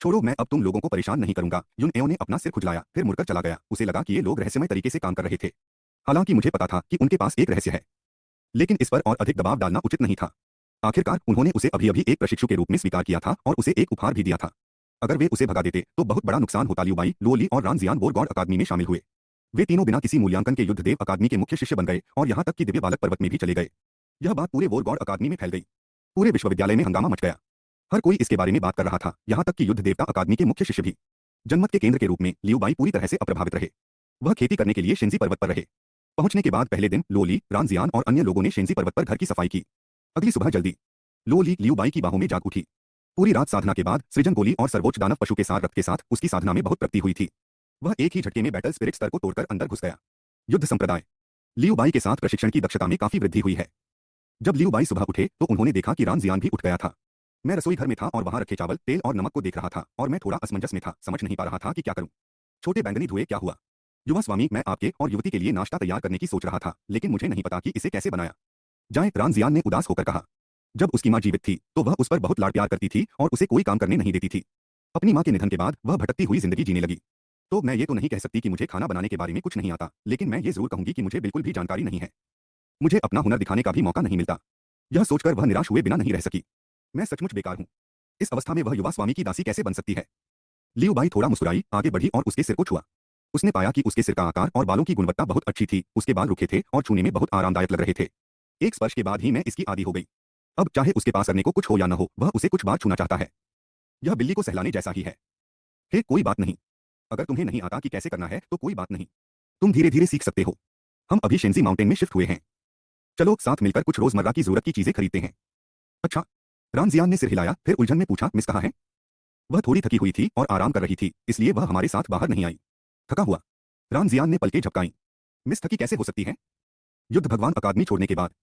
छोड़ो, मैं अब तुम लोगों को परेशान नहीं करूंगा। युन एओ ने अपना सिर खुजलाया, फिर मुड़कर चला गया। उसे लगा कि ये लोग रहस्यमय तरीके से काम कर रहे थे। हालांकि मुझे पता था कि उनके पास एक रहस्य है, लेकिन इस पर और अधिक दबाव डालना उचित नहीं था। आखिरकार उन्होंने उसे अभी अभी एक प्रशिक्षु के रूप में स्वीकार किया था और उसे एक उपहार भी दिया था। अगर वे उसे भगा देते तो बहुत बड़ा नुकसान होता। लियू बाई, लो ली और रानजियान वोर गॉड अकादमी में शामिल हुए। वे तीनों बिना किसी मूल्यांकन के युद्ध देव अकादमी के मुख्य शिष्य बन गए और यहाँ तक कि दिव्य बालक पर्वत में भी चले गए। यह बात पूरे वोर गॉड अकादमी में फैल गई। पूरे विश्वविद्यालय में हंगामा मच गया। हर कोई इसके बारे में बात कर रहा था, यहाँ तक कि युद्ध देवता अकादमी के मुख्य शिष्य भी। जनमत के केंद्र के रूप में लियू बाई पूरी तरह से अप्रभावित रहे। वह खेती करने के लिए शेंजी पर्वत पर रहे। पहुंचने के बाद पहले दिन लोली, रानजियान और अन्य लोगों ने शेंजी पर्वत पर घर की सफाई की। अगली सुबह जल्दी लोली लियू बाई की बाहों में जाग उठी। पूरी रात साधना के बाद सृजन गोली और सर्वोच्च दानव पशु के साथ रक्त के साथ उसकी साधना में बहुत प्रगति हुई थी। वह एक ही झटके में बैटल स्पिरिट स्तर को तोड़कर अंदर घुस गया। युद्ध संप्रदाय। लियू बाई के साथ प्रशिक्षण की दक्षता में काफी वृद्धि हुई है। जब लियू बाई सुबह उठे तो उन्होंने देखा कि रानजियान भी उठ गया था। मैं रसोई घर में था और वहां रखे चावल, तेल और नमक को देख रहा था और मैं थोड़ा असमंजस में था, समझ नहीं पा रहा था कि क्या करूं। छोटे बैंगनी धुएं, क्या हुआ? युवा स्वामी, मैं आपके और युवती के लिए नाश्ता तैयार करने की सोच रहा था, लेकिन मुझे नहीं पता कि इसे कैसे बनाया जाए, रानजियान ने उदास होकर कहा। जब उसकी मां जीवित थी तो वह उस पर बहुत लाड प्यार करती थी और उसे कोई काम करने नहीं देती थी। अपनी मां के निधन के बाद वह भटकती हुई जिंदगी जीने लगी। तो मैं ये तो नहीं कह सकती कि मुझे खाना बनाने के बारे में कुछ नहीं आता, लेकिन मैं ये जरूर कहूंगी कि मुझे बिल्कुल भी जानकारी नहीं है। मुझे अपना हुनर दिखाने का भी मौका नहीं मिलता। यह सोचकर वह निराश हुए बिना नहीं रह सकी। मैं सचमुच बेकार हूँ। इस अवस्था में वह युवा स्वामी की दासी कैसे बन सकती है? लियू बाई थोड़ा मुस्कुराई, आगे बढ़ी और उसके सिर को छुआ। उसने पाया कि उसके सिर का आकार और बालों की गुणवत्ता बहुत अच्छी थी। उसके बाल रुखे थे और छूने में बहुत आरामदायक लग रहे थे। एक स्पर्श के बाद ही मैं इसकी आदी हो गई। अब चाहे उसके पास करने को कुछ हो या न हो, वह उसे कुछ बार छूना चाहता है। यह बिल्ली को सहलाने जैसा ही है। हे, कोई बात नहीं। अगर तुम्हें नहीं आता कि कैसे करना है तो कोई बात नहीं। तुम धीरे धीरे सीख सकते हो। हम अभी शेंजी माउंटेन में शिफ्ट हुए हैं। चलो साथ मिलकर कुछ रोजमर्रा की जरूरत की चीजें खरीदते हैं। अच्छा। रानजियान ने सिर हिलाया, फिर उलझन में पूछा, मिस कहाँ है? वह थोड़ी थकी हुई थी और आराम कर रही थी, इसलिए वह हमारे साथ बाहर नहीं आई। थका हुआ? रानजियान ने पलकें झपकाईं। मिस थकी कैसे हो सकती है? युद्ध भगवान अकादमी छोड़ने के बाद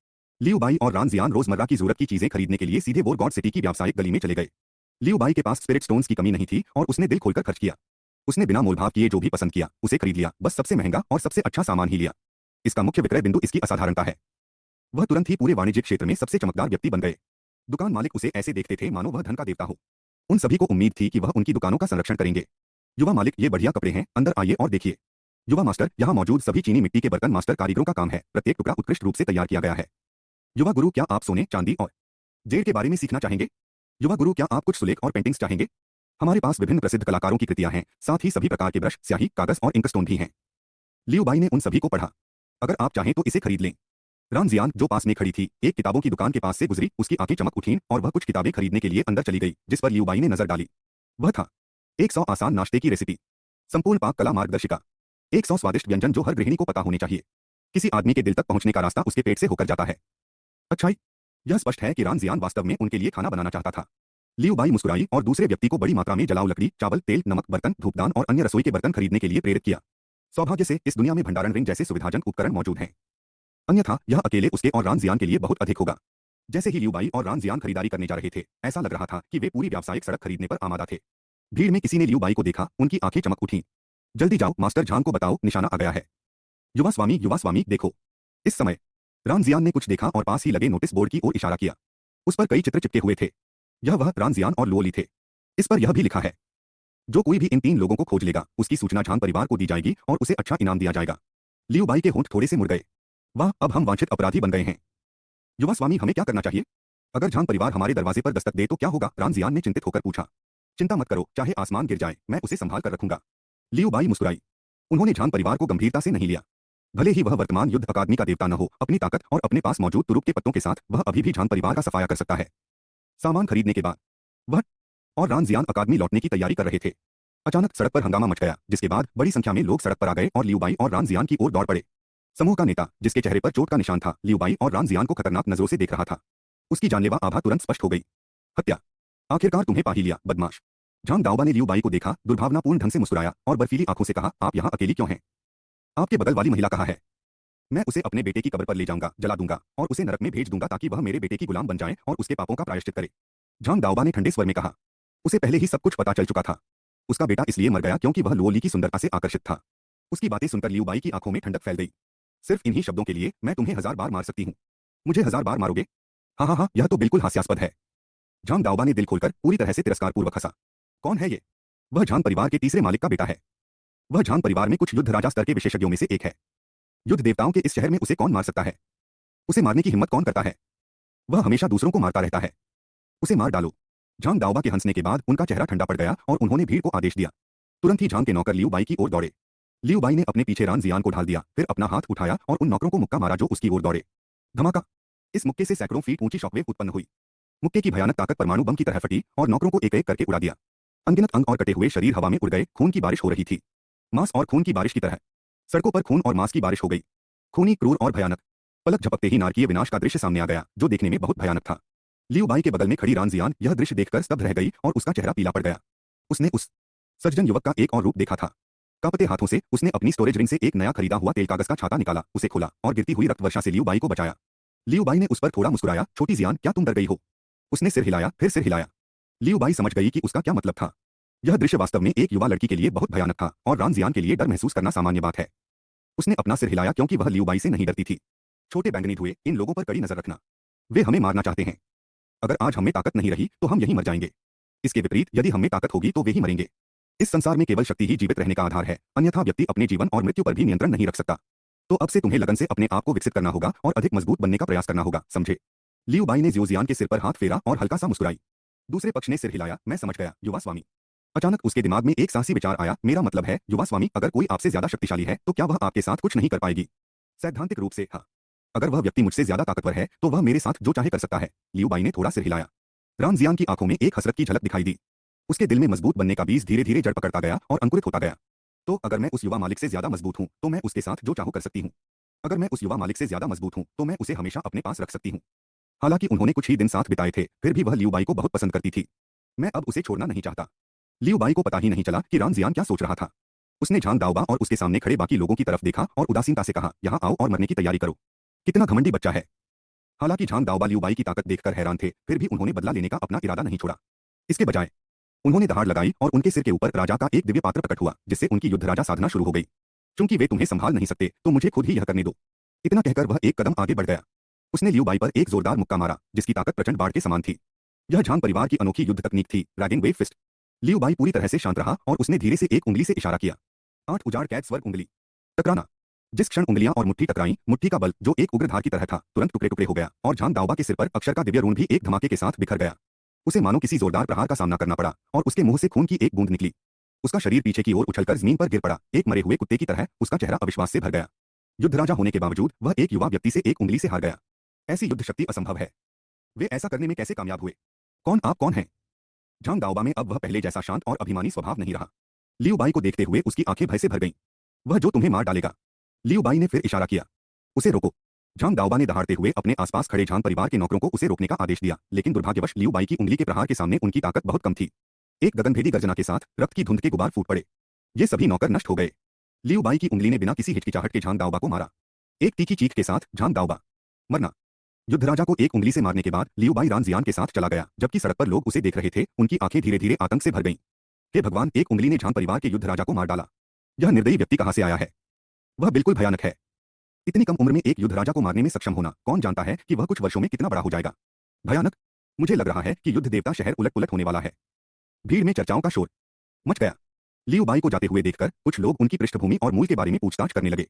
लियू बाई और रानजियान रोजमर्रा की जरूरत की चीजें खरीदने के लिए सीधे वोर गॉड सिटी की व्यावसायिक गली में चले गए। लियू बाई के पास स्पिरिट स्टोन्स की कमी नहीं थी और उसने दिल खोलकर खर्च किया। उसने बिना मोलभाव किए जो भी पसंद किया उसे खरीद लिया, बस सबसे महंगा और सबसे अच्छा सामान ही लिया। इसका मुख्य विक्रय बिंदु इसकी असाधारणता है। वह तुरंत ही पूरे वाणिज्यिक क्षेत्र में सबसे चमकदार व्यक्ति बन गए। दुकान मालिक उसे ऐसे देखते थे मानो वह धन का देवता हो। उन सभी को उम्मीद थी कि वह उनकी दुकानों का संरक्षण करेंगे। युवा मालिक, ये बढ़िया कपड़े हैं, अंदर आइए और देखिए। युवा मास्टर, यहाँ मौजूद सभी चीनी मिट्टी के बर्तन मास्टर कारीगरों का काम है, प्रत्येक टुकड़ा उत्कृष्ट रूप से तैयार किया गया है। युवा गुरु, क्या आप सोने, चांदी और जेड के बारे में सीखना चाहेंगे? युवा गुरु, क्या आप कुछ सुलेख और पेंटिंग्स चाहेंगे? हमारे पास विभिन्न प्रसिद्ध कलाकारों की कृतियां हैं, साथ ही सभी प्रकार के ब्रश, स्याही, कागज और इंकस्टोन भी हैं। लियू बाई ने उन सभी को पढ़ा। अगर आप चाहें तो इसे खरीद लें। रानजियान, जो पास में खड़ी थी, एक किताबों की दुकान के पास से गुजरी, उसकी आंखें चमक उठीं और वह कुछ किताबें खरीदने के लिए अंदर चली गई, जिस पर लियू बाई ने नजर डाली। वह था 100 आसान नाश्ते की रेसिपी, संपूर्ण पाक कला मार्गदर्शिका, 100 स्वादिष्ट व्यंजन जो हर गृहिणी को पता होने चाहिए। किसी आदमी के दिल तक पहुंचने का रास्ता उसके पेट से होकर जाता है। अच्छाई। यह स्पष्ट है कि रानजियान वास्तव में उनके लिए खाना बनाना चाहता था। लियू बाई मुस्कुराई और दूसरे व्यक्ति को बड़ी मात्रा में जलाऊ लकड़ी, चावल, तेल, नमक, बर्तन, धूपदान और अन्य रसोई के बर्तन खरीदने के लिए प्रेरित किया। सौभाग्य से इस दुनिया में भंडारण रिंग जैसे सुविधाजनक उपकरण मौजूद हैं, अन्यथा यह अकेले उसके और रानजियान के लिए बहुत अधिक होगा। जैसे ही लियू बाई और रान जियान खरीदारी करने जा रहे थे, ऐसा लग रहा था कि वे पूरी व्यावसायिक सड़क खरीदने पर आमादा थे। भीड़ में किसी ने लियू बाई को देखा, उनकी आंखें चमक उठीं। जल्दी जाओ, मास्टर झांग को बताओ, निशाना आ गया है। युवा स्वामी देखो। इस समय रान जियान ने कुछ देखा और पास ही लगे नोटिस बोर्ड की ओर इशारा किया। उस पर कई चित्र चिपके हुए थे। यह वह रान जियान और लुओली थे। इस पर यह भी लिखा है, जो कोई भी इन 3 लोगों को खोज लेगा, उसकी सूचना झांग परिवार को दी जाएगी और उसे अच्छा इनाम दिया जाएगा। लियू बाई के होंठ थोड़े से मुड़ गए। वाह, अब हम वांछित अपराधी बन गए हैं। युवा स्वामी, हमें क्या करना चाहिए? अगर झांग परिवार हमारे दरवाजे पर दस्तक दे तो क्या होगा? रान जियान ने चिंतित होकर पूछा। चिंता मत करो, चाहे आसमान गिर जाए, मैं उसे संभाल कर रखूंगा। लियू बाई मुस्कुराई। उन्होंने झांग परिवार को गंभीरता से नहीं लिया। भले ही वह वर्तमान युद्ध अकादमी का देवता न हो, अपनी ताकत और अपने पास मौजूद तुरुप के पत्तों के साथ वह अभी भी झांग परिवार का सफाया कर सकता है। सामान खरीदने के बाद वह और रान जियान अकादमी लौटने की तैयारी कर रहे थे। अचानक सड़क पर हंगामा मच गया, जिसके बाद बड़ी संख्या में लोग सड़क पर आ गए और लियू बाई और रान जियान की ओर दौड़ पड़े। समूह का नेता, जिसके चेहरे पर चोट का निशान था, लियू बाई और रान जियान को खतरनाक नजरों से देख रहा था। उसकी जानलेवा आभा तुरंत स्पष्ट हो गई। हत्या। आखिरकार तुम्हें पा ही लिया, बदमाश। झांग दाओबा ने लियू बाई को देखा, दुर्भावनापूर्ण ढंग से मुस्कुराया और बर्फीली आंखों से कहा, आप यहाँ अकेली क्यों हैं? आपके बगल वाली महिला कहाँ है? मैं उसे अपने बेटे की कब्र पर ले जाऊंगा, जला दूंगा और उसे नरक में भेज दूंगा ताकि वह मेरे बेटे की गुलाम बन जाए और उसके पापों का प्रायश्चित करे। झांग दाओबा ने ठंडे स्वर में कहा। उसे पहले ही सब कुछ पता चल चुका था। उसका बेटा इसलिए मर गया क्योंकि वह लुओली की सुंदरता से आकर्षित था। उसकी बातें सुनकर लियू बाई की आंखों में ठंडक फैल गई। सिर्फ इन्हीं शब्दों के लिए मैं तुम्हें 1000 बार मार सकती हूँ। मुझे 1000 बार मारोगे? हाँ हाँ हाँ, यह तो बिल्कुल हास्यास्पद है। झांग दाओबा ने दिल खोलकर पूरी तरह से तिरस्कारपूर्वक हंसा। कौन है ये? वह झांग परिवार के तीसरे मालिक का बेटा है। वह झांग परिवार में कुछ युद्ध राजा स्तर के विशेषज्ञों में से एक है। युद्ध देवताओं के इस शहर में उसे कौन मार सकता है? उसे मारने की हिम्मत कौन करता है? वह हमेशा दूसरों को मारता रहता है। उसे मार डालो। झांग दाओबा के हंसने के बाद उनका चेहरा ठंडा पड़ गया और उन्होंने भीड़ को आदेश दिया। तुरंत ही झांग के नौकर लियू बाई की ओर दौड़े। लियू बाई ने अपने पीछे रान जियान को ढाल दिया, फिर अपना हाथ उठाया और उन नौकरों को मुक्का मारा जो उसकी ओर दौड़े। धमाका। इस मुक्के से सैकड़ों फीट ऊंची शॉकवेव उत्पन्न हुई। मुक्के की भयानक ताकत परमाणु बम की तरह फटी और नौकरों को एक एक करके उड़ा दिया। अनगिनत अंग और कटे हुए शरीर हवा में उड़ गए। खून की बारिश हो रही थी, मांस और खून की बारिश की तरह। सड़कों पर खून और मांस की बारिश हो गई, खूनी, क्रूर और भयानक। पलक झपकते ही नारकीय विनाश का दृश्य सामने आ गया, जो देखने में बहुत भयानक था। लियू बाई के बगल में खड़ी रान जियान यह दृश्य देखकर स्तब्ध रह गई और उसका चेहरा पीला पड़ गया। उसने उस सज्जन युवक का एक और रूप देखा था। कांपते हाथों से उसने अपनी स्टोरेज रिंग से एक नया खरीदा हुआ तेल कागज का छाता निकाला, उसे खोला और गिरती हुई रक्त वर्षा से लियू बाई को बचाया। लियू बाई ने उस पर थोड़ा मुस्कुराया। छोटी जियान, क्या तुम डर गई हो? उसने सिर हिलाया, फिर सिर हिलाया। लियू बाई समझ गई कि उसका क्या मतलब था। यह दृश्य वास्तव में एक युवा लड़की के लिए बहुत भयानक था और रान जियान के लिए डर महसूस करना सामान्य बात है। उसने अपना सिर हिलाया क्योंकि वह लियू बाई से नहीं डरती थी। छोटे बैंगनी धुएं, इन लोगों पर कड़ी नजर रखना। वे हमें मारना चाहते हैं। अगर आज हमें ताकत नहीं रही तो हम यहीं मर जाएंगे। इसके विपरीत, यदि हमें ताकत होगी तो वे ही मरेंगे। इस संसार में केवल शक्ति ही जीवित रहने का आधार है, अन्यथा व्यक्ति अपने जीवन और मृत्यु पर भी नियंत्रण नहीं रख सकता। तो अब से तुम्हें लगन से अपने आप को विकसित करना होगा और अधिक मजबूत बनने का प्रयास करना होगा, समझे? लियू बाई ने जियोजियान के सिर पर हाथ फेरा और हल्का सा मुस्कुराई। दूसरे पक्ष ने सिर हिलाया। मैं समझ गया, युवा स्वामी। अचानक उसके दिमाग में एक साहसी विचार आया। मेरा मतलब है, युवा स्वामी, अगर कोई आपसे ज्यादा शक्तिशाली है तो क्या वह आपके साथ कुछ नहीं कर पाएगी? सैद्धांतिक रूप से हाँ। अगर वह व्यक्ति मुझसे ज्यादा ताकतवर है तो वह मेरे साथ जो चाहे कर सकता है। लियू बाई ने थोड़ा सिर हिलाया। रान जियान की आंखों में एक हसरत की झलक दिखाई दी। उसके दिल में मजबूत बनने का बीज धीरे धीरे जड़ पकड़ता गया और अंकुरित होता गया। तो अगर मैं उस युवा मालिक से ज्यादा मजबूत हूं तो मैं उसके साथ जो चाहूं कर सकती हूं। अगर मैं उस युवा मालिक से ज्यादा मजबूत हूं तो मैं उसे हमेशा अपने पास रख सकती हूं। हालांकि उन्होंने कुछ ही दिन साथ बिताए थे, फिर भी वह लियू बाई को बहुत पसंद करती थी। मैं अब उसे छोड़ना नहीं चाहता। लियू बाई को पता ही नहीं चला कि रान जियान क्या सोच रहा था। उसने झांग दाओबा और उसके सामने खड़े बाकी लोगों की तरफ देखा और उदासीनता से कहा, यहाँ आओ और मरने की तैयारी करो। कितना घमंडी बच्चा है। हालांकि झांग दाओबा लियू बाई की ताकत देखकर हैरान थे, फिर भी उन्होंने बदला लेने का अपना इरादा नहीं छोड़ा। इसके बजाय उन्होंने दहाड़ लगाई और उनके सिर के ऊपर राजा का एक दिव्य पात्र प्रकट हुआ, जिससे उनकी युद्ध राजा साधना शुरू हो गई। क्योंकि वे तुम्हें संभाल नहीं सकते तो मुझे खुद ही यह करने दो। इतना कहकर वह एक कदम आगे बढ़ गया। उसने लियू बाई पर एक जोरदार मुक्का मारा, जिसकी ताकत प्रचंड बाढ़ के समान थी। यह झांग परिवार की अनोखी युद्ध तकनीक थी, dragon wave fist. Liu Bai पूरी तरह से शांत रहा और उसने धीरे से एक उंगली से इशारा किया। 8 उजाड़ कैद स्वर उंगली। टकराना। जिस क्षण उंगलियां और मुट्ठी टकराई, मुट्ठी का बल जो एक उग्रधार की तरह था तुरंत टुकड़े टुकड़े हो गया और झांग दाओबा के सिर पर अक्षर का दिव्य रून भी एक धमाके के साथ बिखर गया। उसे मानो किसी जोरदार प्रहार का सामना करना पड़ा और उसके मुंह से खून की एक बूंद निकली। उसका शरीर पीछे की ओर उछलकर जमीन पर गिर पड़ा। एक मरे हुए कुत्ते की तरह उसका चेहरा अविश्वास से भर गया। युद्ध राजा होने के बावजूद वह एक युवा व्यक्ति से एक उंगली से हार गया। ऐसी युद्ध शक्ति असंभव है। वे ऐसा करने में कैसे कामयाब हुए? आप कौन हैं? झांग दाओबा में अब वह पहले जैसा शांत और अभिमानी स्वभाव नहीं रहा। लियू बाई को देखते हुए उसकी आंखें भय से भर गईं। वह जो तुम्हें मार डालेगा। लियू बाई ने फिर इशारा किया। उसे रोको। झांग दाओबा ने दहाड़ते हुए अपने आसपास खड़े झांग परिवार के नौकरों को उसे रोकने का आदेश दिया, लेकिन दुर्भाग्यवश लियू बाई की उंगली के प्रहार के सामने उनकी ताकत बहुत कम थी। एक गगनभेदी गर्जना के साथ रक्त की धुंध के गुबार फूट पड़े। ये सभी नौकर नष्ट हो गए। लियू बाई की उंगली ने बिना किसी हिचकिचाहट के झांग दाओबा को मारा। एक तीखी चीख के साथ झांग दाओबा। मरना। युद्धराजा को एक उंगली से मारने के बाद लियू बाई रानजियान के साथ चला गया। जबकि सड़क पर लोग उसे देख रहे थे, उनकी आंखें धीरे धीरे आतंक से भर गईं। हे भगवान, एक उंगली ने झांग परिवार के युद्धराजा को मार डाला। यह निर्दयी व्यक्ति कहां से आया है? वह बिल्कुल भयानक है। इतनी कम उम्र में एक युद्धराजा को मारने में सक्षम होना, कौन जानता है कि वह कुछ वर्षों में कितना बड़ा हो जाएगा। भयानक। मुझे लग रहा है कि युद्ध देवता शहर उलट पुलट होने वाला है। भीड़ में चर्चाओं का शोर मच गया। लियू बाई को जाते हुए देखकर कुछ लोग उनकी पृष्ठभूमि और मूल के बारे में पूछताछ करने लगे।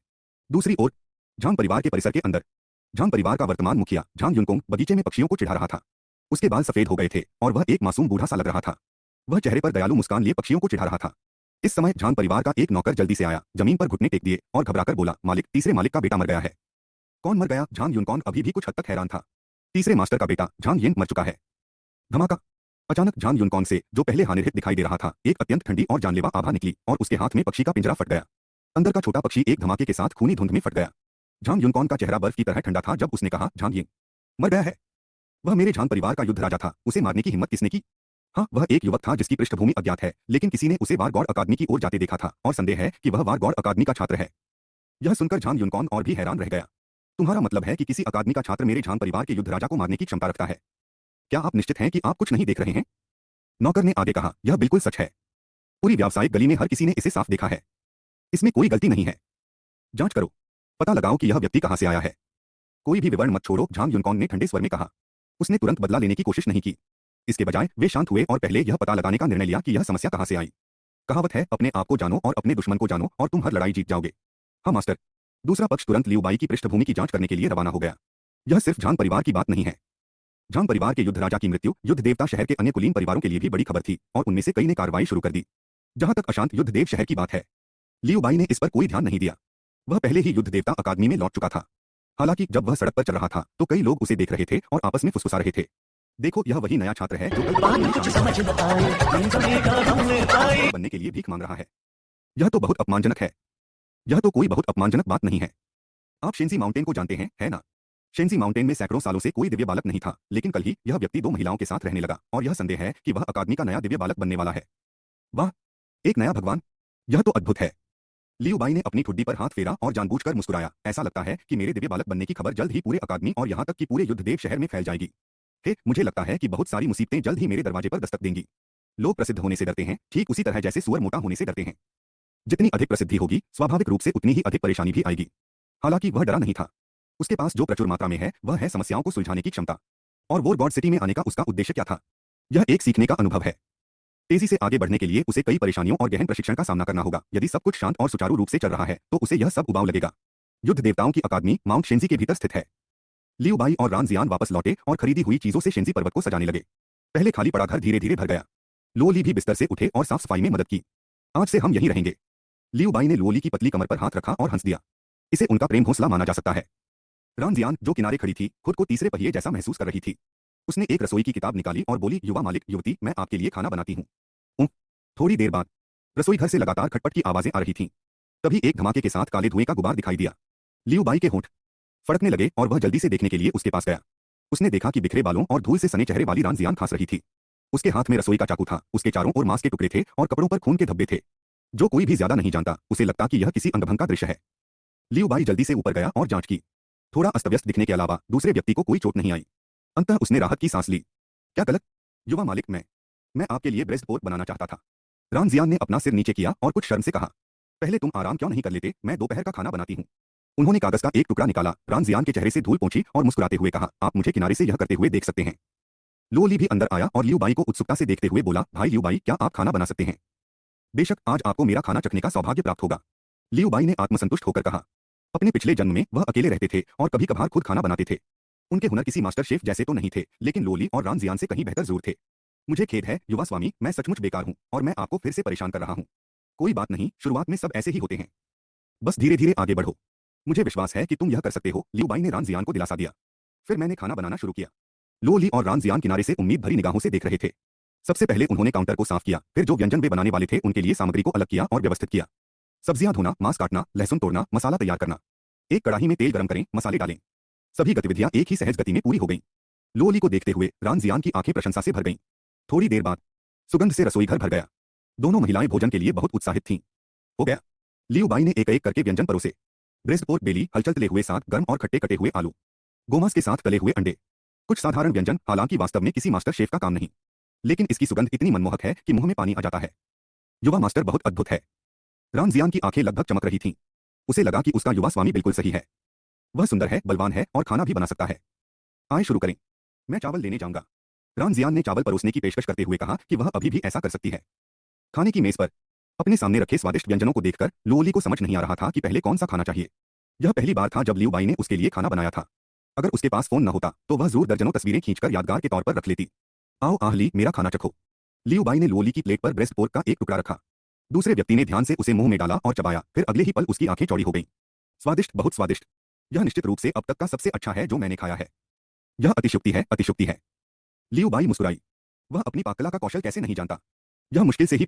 दूसरी ओर झांग परिवार के परिसर के अंदर झांग परिवार का वर्तमान मुखिया झांग युनकोंग बगीचे में पक्षियों को चिढ़ा रहा था। उसके बाल सफेद हो गए थे और वह एक मासूम बूढ़ा सा लग रहा था। वह चेहरे पर दयालु मुस्कान लिए पक्षियों को चिढ़ा रहा था। इस समय झांग परिवार का एक नौकर जल्दी से आया, जमीन पर घुटने टेक दिए और घबराकर बोला, मालिक, तीसरे मालिक का बेटा मर गया है। कौन मर गया? झांग युनकोंग अभी भी कुछ हद तक हैरान था। तीसरे मास्टर का बेटा झांग येन मर चुका है। धमाका। अचानक झांग युनकोंग से, जो पहले हानिरहित दिखाई दे रहा था, एक अत्यंत ठंडी और जानलेवा आभा निकली और उसके हाथ में पक्षी का पिंजरा फट गया। अंदर का छोटा पक्षी एक धमाके के साथ खूनी धुंध में फट गया। झांग युनकोंग का चेहरा बर्फ की तरह ठंडा था जब उसने कहा, झांग येन मर गया है। वह मेरे झांग परिवार का युद्ध राजा था। उसे मारने की हिम्मत किसने की? हाँ, वह एक युवक था जिसकी पृष्ठभूमि अज्ञात है, लेकिन किसी ने उसे वारगॉड अकादमी की ओर जाते देखा था और संदेह है कि वह वारगॉड अकादमी का छात्र है। यह सुनकर झांग युनकोंग और भी हैरान रह गया। तुम्हारा मतलब है कि किसी अकादमी का छात्र मेरे झांग परिवार के युद्ध राजा को मारने की क्षमता रखता है? क्या आप निश्चित हैं कि आप कुछ नहीं देख रहे हैं? नौकर ने आगे कहा, यह बिल्कुल सच है। पूरी व्यावसायिक गली में हर किसी ने इसे साफ देखा है। इसमें कोई गलती नहीं है। जांच करो, पता लगाओ कि यह व्यक्ति कहां से आया है। कोई भी विवरण मत छोड़ो, झांग युनकोंग ने ठंडे स्वर में कहा। उसने तुरंत बदला लेने की कोशिश नहीं की। इसके बजाय वे शांत हुए और पहले यह पता लगाने का निर्णय लिया कि यह समस्या कहां से आई। कहावत है, अपने आप को जानो और अपने दुश्मन को जानो और तुम हर लड़ाई जीत जाओगे। हाँ मास्टर। दूसरा पक्ष तुरंत लियू बाई की पृष्ठभूमि की जांच करने के लिए रवाना हो गया। यह सिर्फ झांग परिवार की बात नहीं है। झांग परिवार के युद्ध राजा की मृत्यु युद्ध देवता शहर के अन्य कुलीन परिवारों के लिए भी बड़ी खबर थी और उनमें से कई ने कार्रवाई शुरू कर दी। जहां तक अशांत युद्ध देव शहर की बात है, लियू बाई ने इस पर कोई ध्यान नहीं दिया। वह पहले ही युद्ध देवता अकादमी में लौट चुका था। हालांकि जब वह सड़क पर चल रहा था तो कई लोग उसे देख रहे थे और आपस में फुसफुसा रहे थे। देखो, यह वही नया छात्र है जो बनने के लिए भीख मांग रहा है। यह तो बहुत अपमानजनक है। यह तो कोई बहुत अपमानजनक बात नहीं है। आप शेंजी माउंटेन को जानते हैं, है ना? शेंजी माउंटेन में सैकड़ों सालों से कोई दिव्य बालक नहीं था, लेकिन कल ही यह व्यक्ति 2 महिलाओं के साथ रहने लगा और यह संदेह है कि वह अकादमी का नया दिव्य बालक बनने वाला है। वाह, एक नया भगवान! यह तो अद्भुत है। लियू बाई ने अपनी ठुड्डी पर हाथ फेरा और जानबूझकर मुस्कुराया। ऐसा लगता है कि मेरे दिव्य बालक बनने की खबर जल्द ही पूरे अकादमी और यहाँ तक कि पूरे युद्धदेव शहर में फैल जाएगी। हे, मुझे लगता है कि बहुत सारी मुसीबतें जल्द ही मेरे दरवाजे पर दस्तक देंगी। लोग प्रसिद्ध होने से डरते हैं, ठीक उसी तरह जैसे सुअर मोटा होने से डरते हैं। जितनी अधिक प्रसिद्धि होगी, स्वाभाविक रूप से उतनी ही अधिक परेशानी भी आएगी। हालांकि वह डरा नहीं था। उसके पास जो प्रचुर मात्रा में है वह है समस्याओं को सुलझाने की क्षमता। और वोर गॉड सिटी में आने का उसका उद्देश्य क्या था? यह एक सीखने का अनुभव है। तेजी से आगे बढ़ने के लिए उसे कई परेशानियों और गहन प्रशिक्षण का सामना करना होगा। यदि सब कुछ शांत और सुचारू रूप से चल रहा है तो उसे यह सब उबाऊ लगेगा। युद्ध देवताओं की अकादमी माउंट शेंजी के भीतर स्थित है। लियू बाई और रानजियान वापस लौटे और खरीदी हुई चीजों से शेंजी पर्वत को सजाने लगे। पहले खाली पड़ा घर धीरे धीरे भर गया। लोली भी बिस्तर से उठे और साफ सफाई में मदद की। आज से हम यहीं रहेंगे। लियू बाई ने लोली की पतली कमर पर हाथ रखा और हंस दिया। इसे उनका प्रेम घोंसला माना जा सकता है। रानजियान, जो किनारे खड़ी थी, खुद को तीसरे पहिए जैसा महसूस कर रही थी। उसने एक रसोई की किताब निकाली और बोली, युवा मालिक, युवती, मैं आपके लिए खाना बनाती हूँ। थोड़ी देर बाद रसोई घर से लगातार खटपट की आवाजें आ रही थीं। तभी एक धमाके के साथ काले धुएं का गुबार दिखाई दिया। लियू बाई के होंठ फड़कने लगे और वह जल्दी से देखने के लिए उसके पास गया। उसने देखा कि बिखरे बालों और धूल से सने चेहरे वाली रानजियान खांस रही थी। उसके हाथ में रसोई का चाकू था। उसके चारों ओर मांस के टुकड़े थे और कपड़ों पर खून के धब्बे थे। जो कोई भी ज्यादा नहीं जानता, उसे लगता कि यह किसी अंगभंग का दृश्य है। लियू बाई जल्दी से ऊपर गया और जांच की। थोड़ा अस्तव्यस्त दिखने के अलावा दूसरे व्यक्ति को कोई चोट नहीं आई। अंततः उसने राहत की सांस ली। क्या गलत? युवा मालिक, मैं आपके लिए ब्रेस्ट पोर्क बनाना चाहता था। रानजियान ने अपना सिर नीचे किया और कुछ शर्म से कहा, पहले तुम आराम क्यों नहीं कर लेते? मैं दोपहर का खाना बनाती हूँ। उन्होंने कागज का एक टुकड़ा निकाला, रानजियान के चेहरे से धूल पोंछी और मुस्कुराते हुए कहा, आप मुझे किनारे से यह करते हुए देख सकते हैं। लोली भी अंदर आया और लियू बाई को उत्सुकता से देखते हुए बोला, भाई लियू बाई, क्या आप खाना बना सकते हैं? बेशक, आज आपको मेरा खाना चखने का सौभाग्य प्राप्त होगा। लियू बाई ने आत्मसंतुष्ट होकर कहा। अपने पिछले जन्म में वह अकेले रहते थे और कभी कभार खुद खाना बनाते थे। उनके हुनर किसी मास्टर शेफ जैसे तो नहीं थे, लेकिन लोली और रानजियान से कहीं बेहतर जरूर थे। मुझे खेद है युवा स्वामी, मैं सचमुच बेकार हूँ और मैं आपको फिर से परेशान कर रहा हूँ। कोई बात नहीं, शुरुआत में सब ऐसे ही होते हैं। बस धीरे धीरे आगे बढ़ो। मुझे विश्वास है कि तुम यह कर सकते हो। लियू बाई ने रानजियान को दिलासा दिया। फिर मैंने खाना बनाना शुरू किया। लोली और रानजियान किनारे से उम्मीद भरी निगाहों से देख रहे थे। सबसे पहले उन्होंने काउंटर को साफ किया, फिर जो व्यंजन वे बनाने वाले थे उनके लिए सामग्री को अलग किया और व्यवस्थित किया। सब्जियां धोना, मांस काटना, लहसुन तोड़ना, मसाला तैयार करना। एक कड़ाही में तेल गरम करें, मसाले डालें। सभी गतिविधियां एक ही सहज गति में पूरी हो गईं। लोली को देखते हुए रानजियान की आंखें प्रशंसा से भर गईं। थोड़ी देर बाद सुगंध से रसोई घर भर गया। दोनों महिलाएं भोजन के लिए बहुत उत्साहित थीं। हो गया। लियू बाई ने एक एक करके व्यंजन परोसे। ब्रेस्ट पोर्क बेली, हलचल तले हुए साग, गर्म और खट्टे कटे हुए आलू। गोमांस के साथ तले हुए अंडे। कुछ साधारण व्यंजन, हालांकि वास्तव में किसी मास्टर शेफ का काम नहीं, लेकिन इसकी सुगंध इतनी मनमोहक है कि मुंह में पानी आ जाता है। युवा मास्टर बहुत अद्भुत है। रामजियान की आंखें लगभग चमक रही थीं। उसे लगा कि उसका युवा स्वामी बिल्कुल सही है। वह सुंदर है, बलवान है और खाना भी बना सकता है। आए शुरू करें। मैं चावल लेने जाऊंगा। रामजियान ने चावल परोसने की पेशकश करते हुए कहा कि वह अभी भी ऐसा कर सकती है। खाने की मेज पर अपने सामने रखे स्वादिष्ट व्यंजनों को देखकर लुओली को समझ नहीं आ रहा था कि पहले कौन सा खाना चाहिए। यह पहली बार था जब लियू बाई ने उसके लिए खाना बनाया था। अगर उसके पास फोन न होता तो वह जरूर दर्जनों तस्वीरें खींचकर यादगार के तौर पर रख लेती। आओ आह ली, मेरा खाना चखो। लियू बाई ने लुओली की प्लेट पर ब्रेस्ट पोर्क का एक टुकड़ा रखा। दूसरे व्यक्ति ने ध्यान से उसे मुंह में डाला और चबाया, फिर अगले ही पल उसकी आंखें चौड़ी हो गईं। स्वादिष्ट, बहुत स्वादिष्ट। यह निश्चित रूप से अब तक का सबसे अच्छा है जो मैंने खाया है। यह अतिशयोक्ति है, अतिशयोक्ति है। लियू बाई मुस्कुराई। वह अपनी पाककला का कौशल कैसे नहीं जानता। यह मुश्किल से ही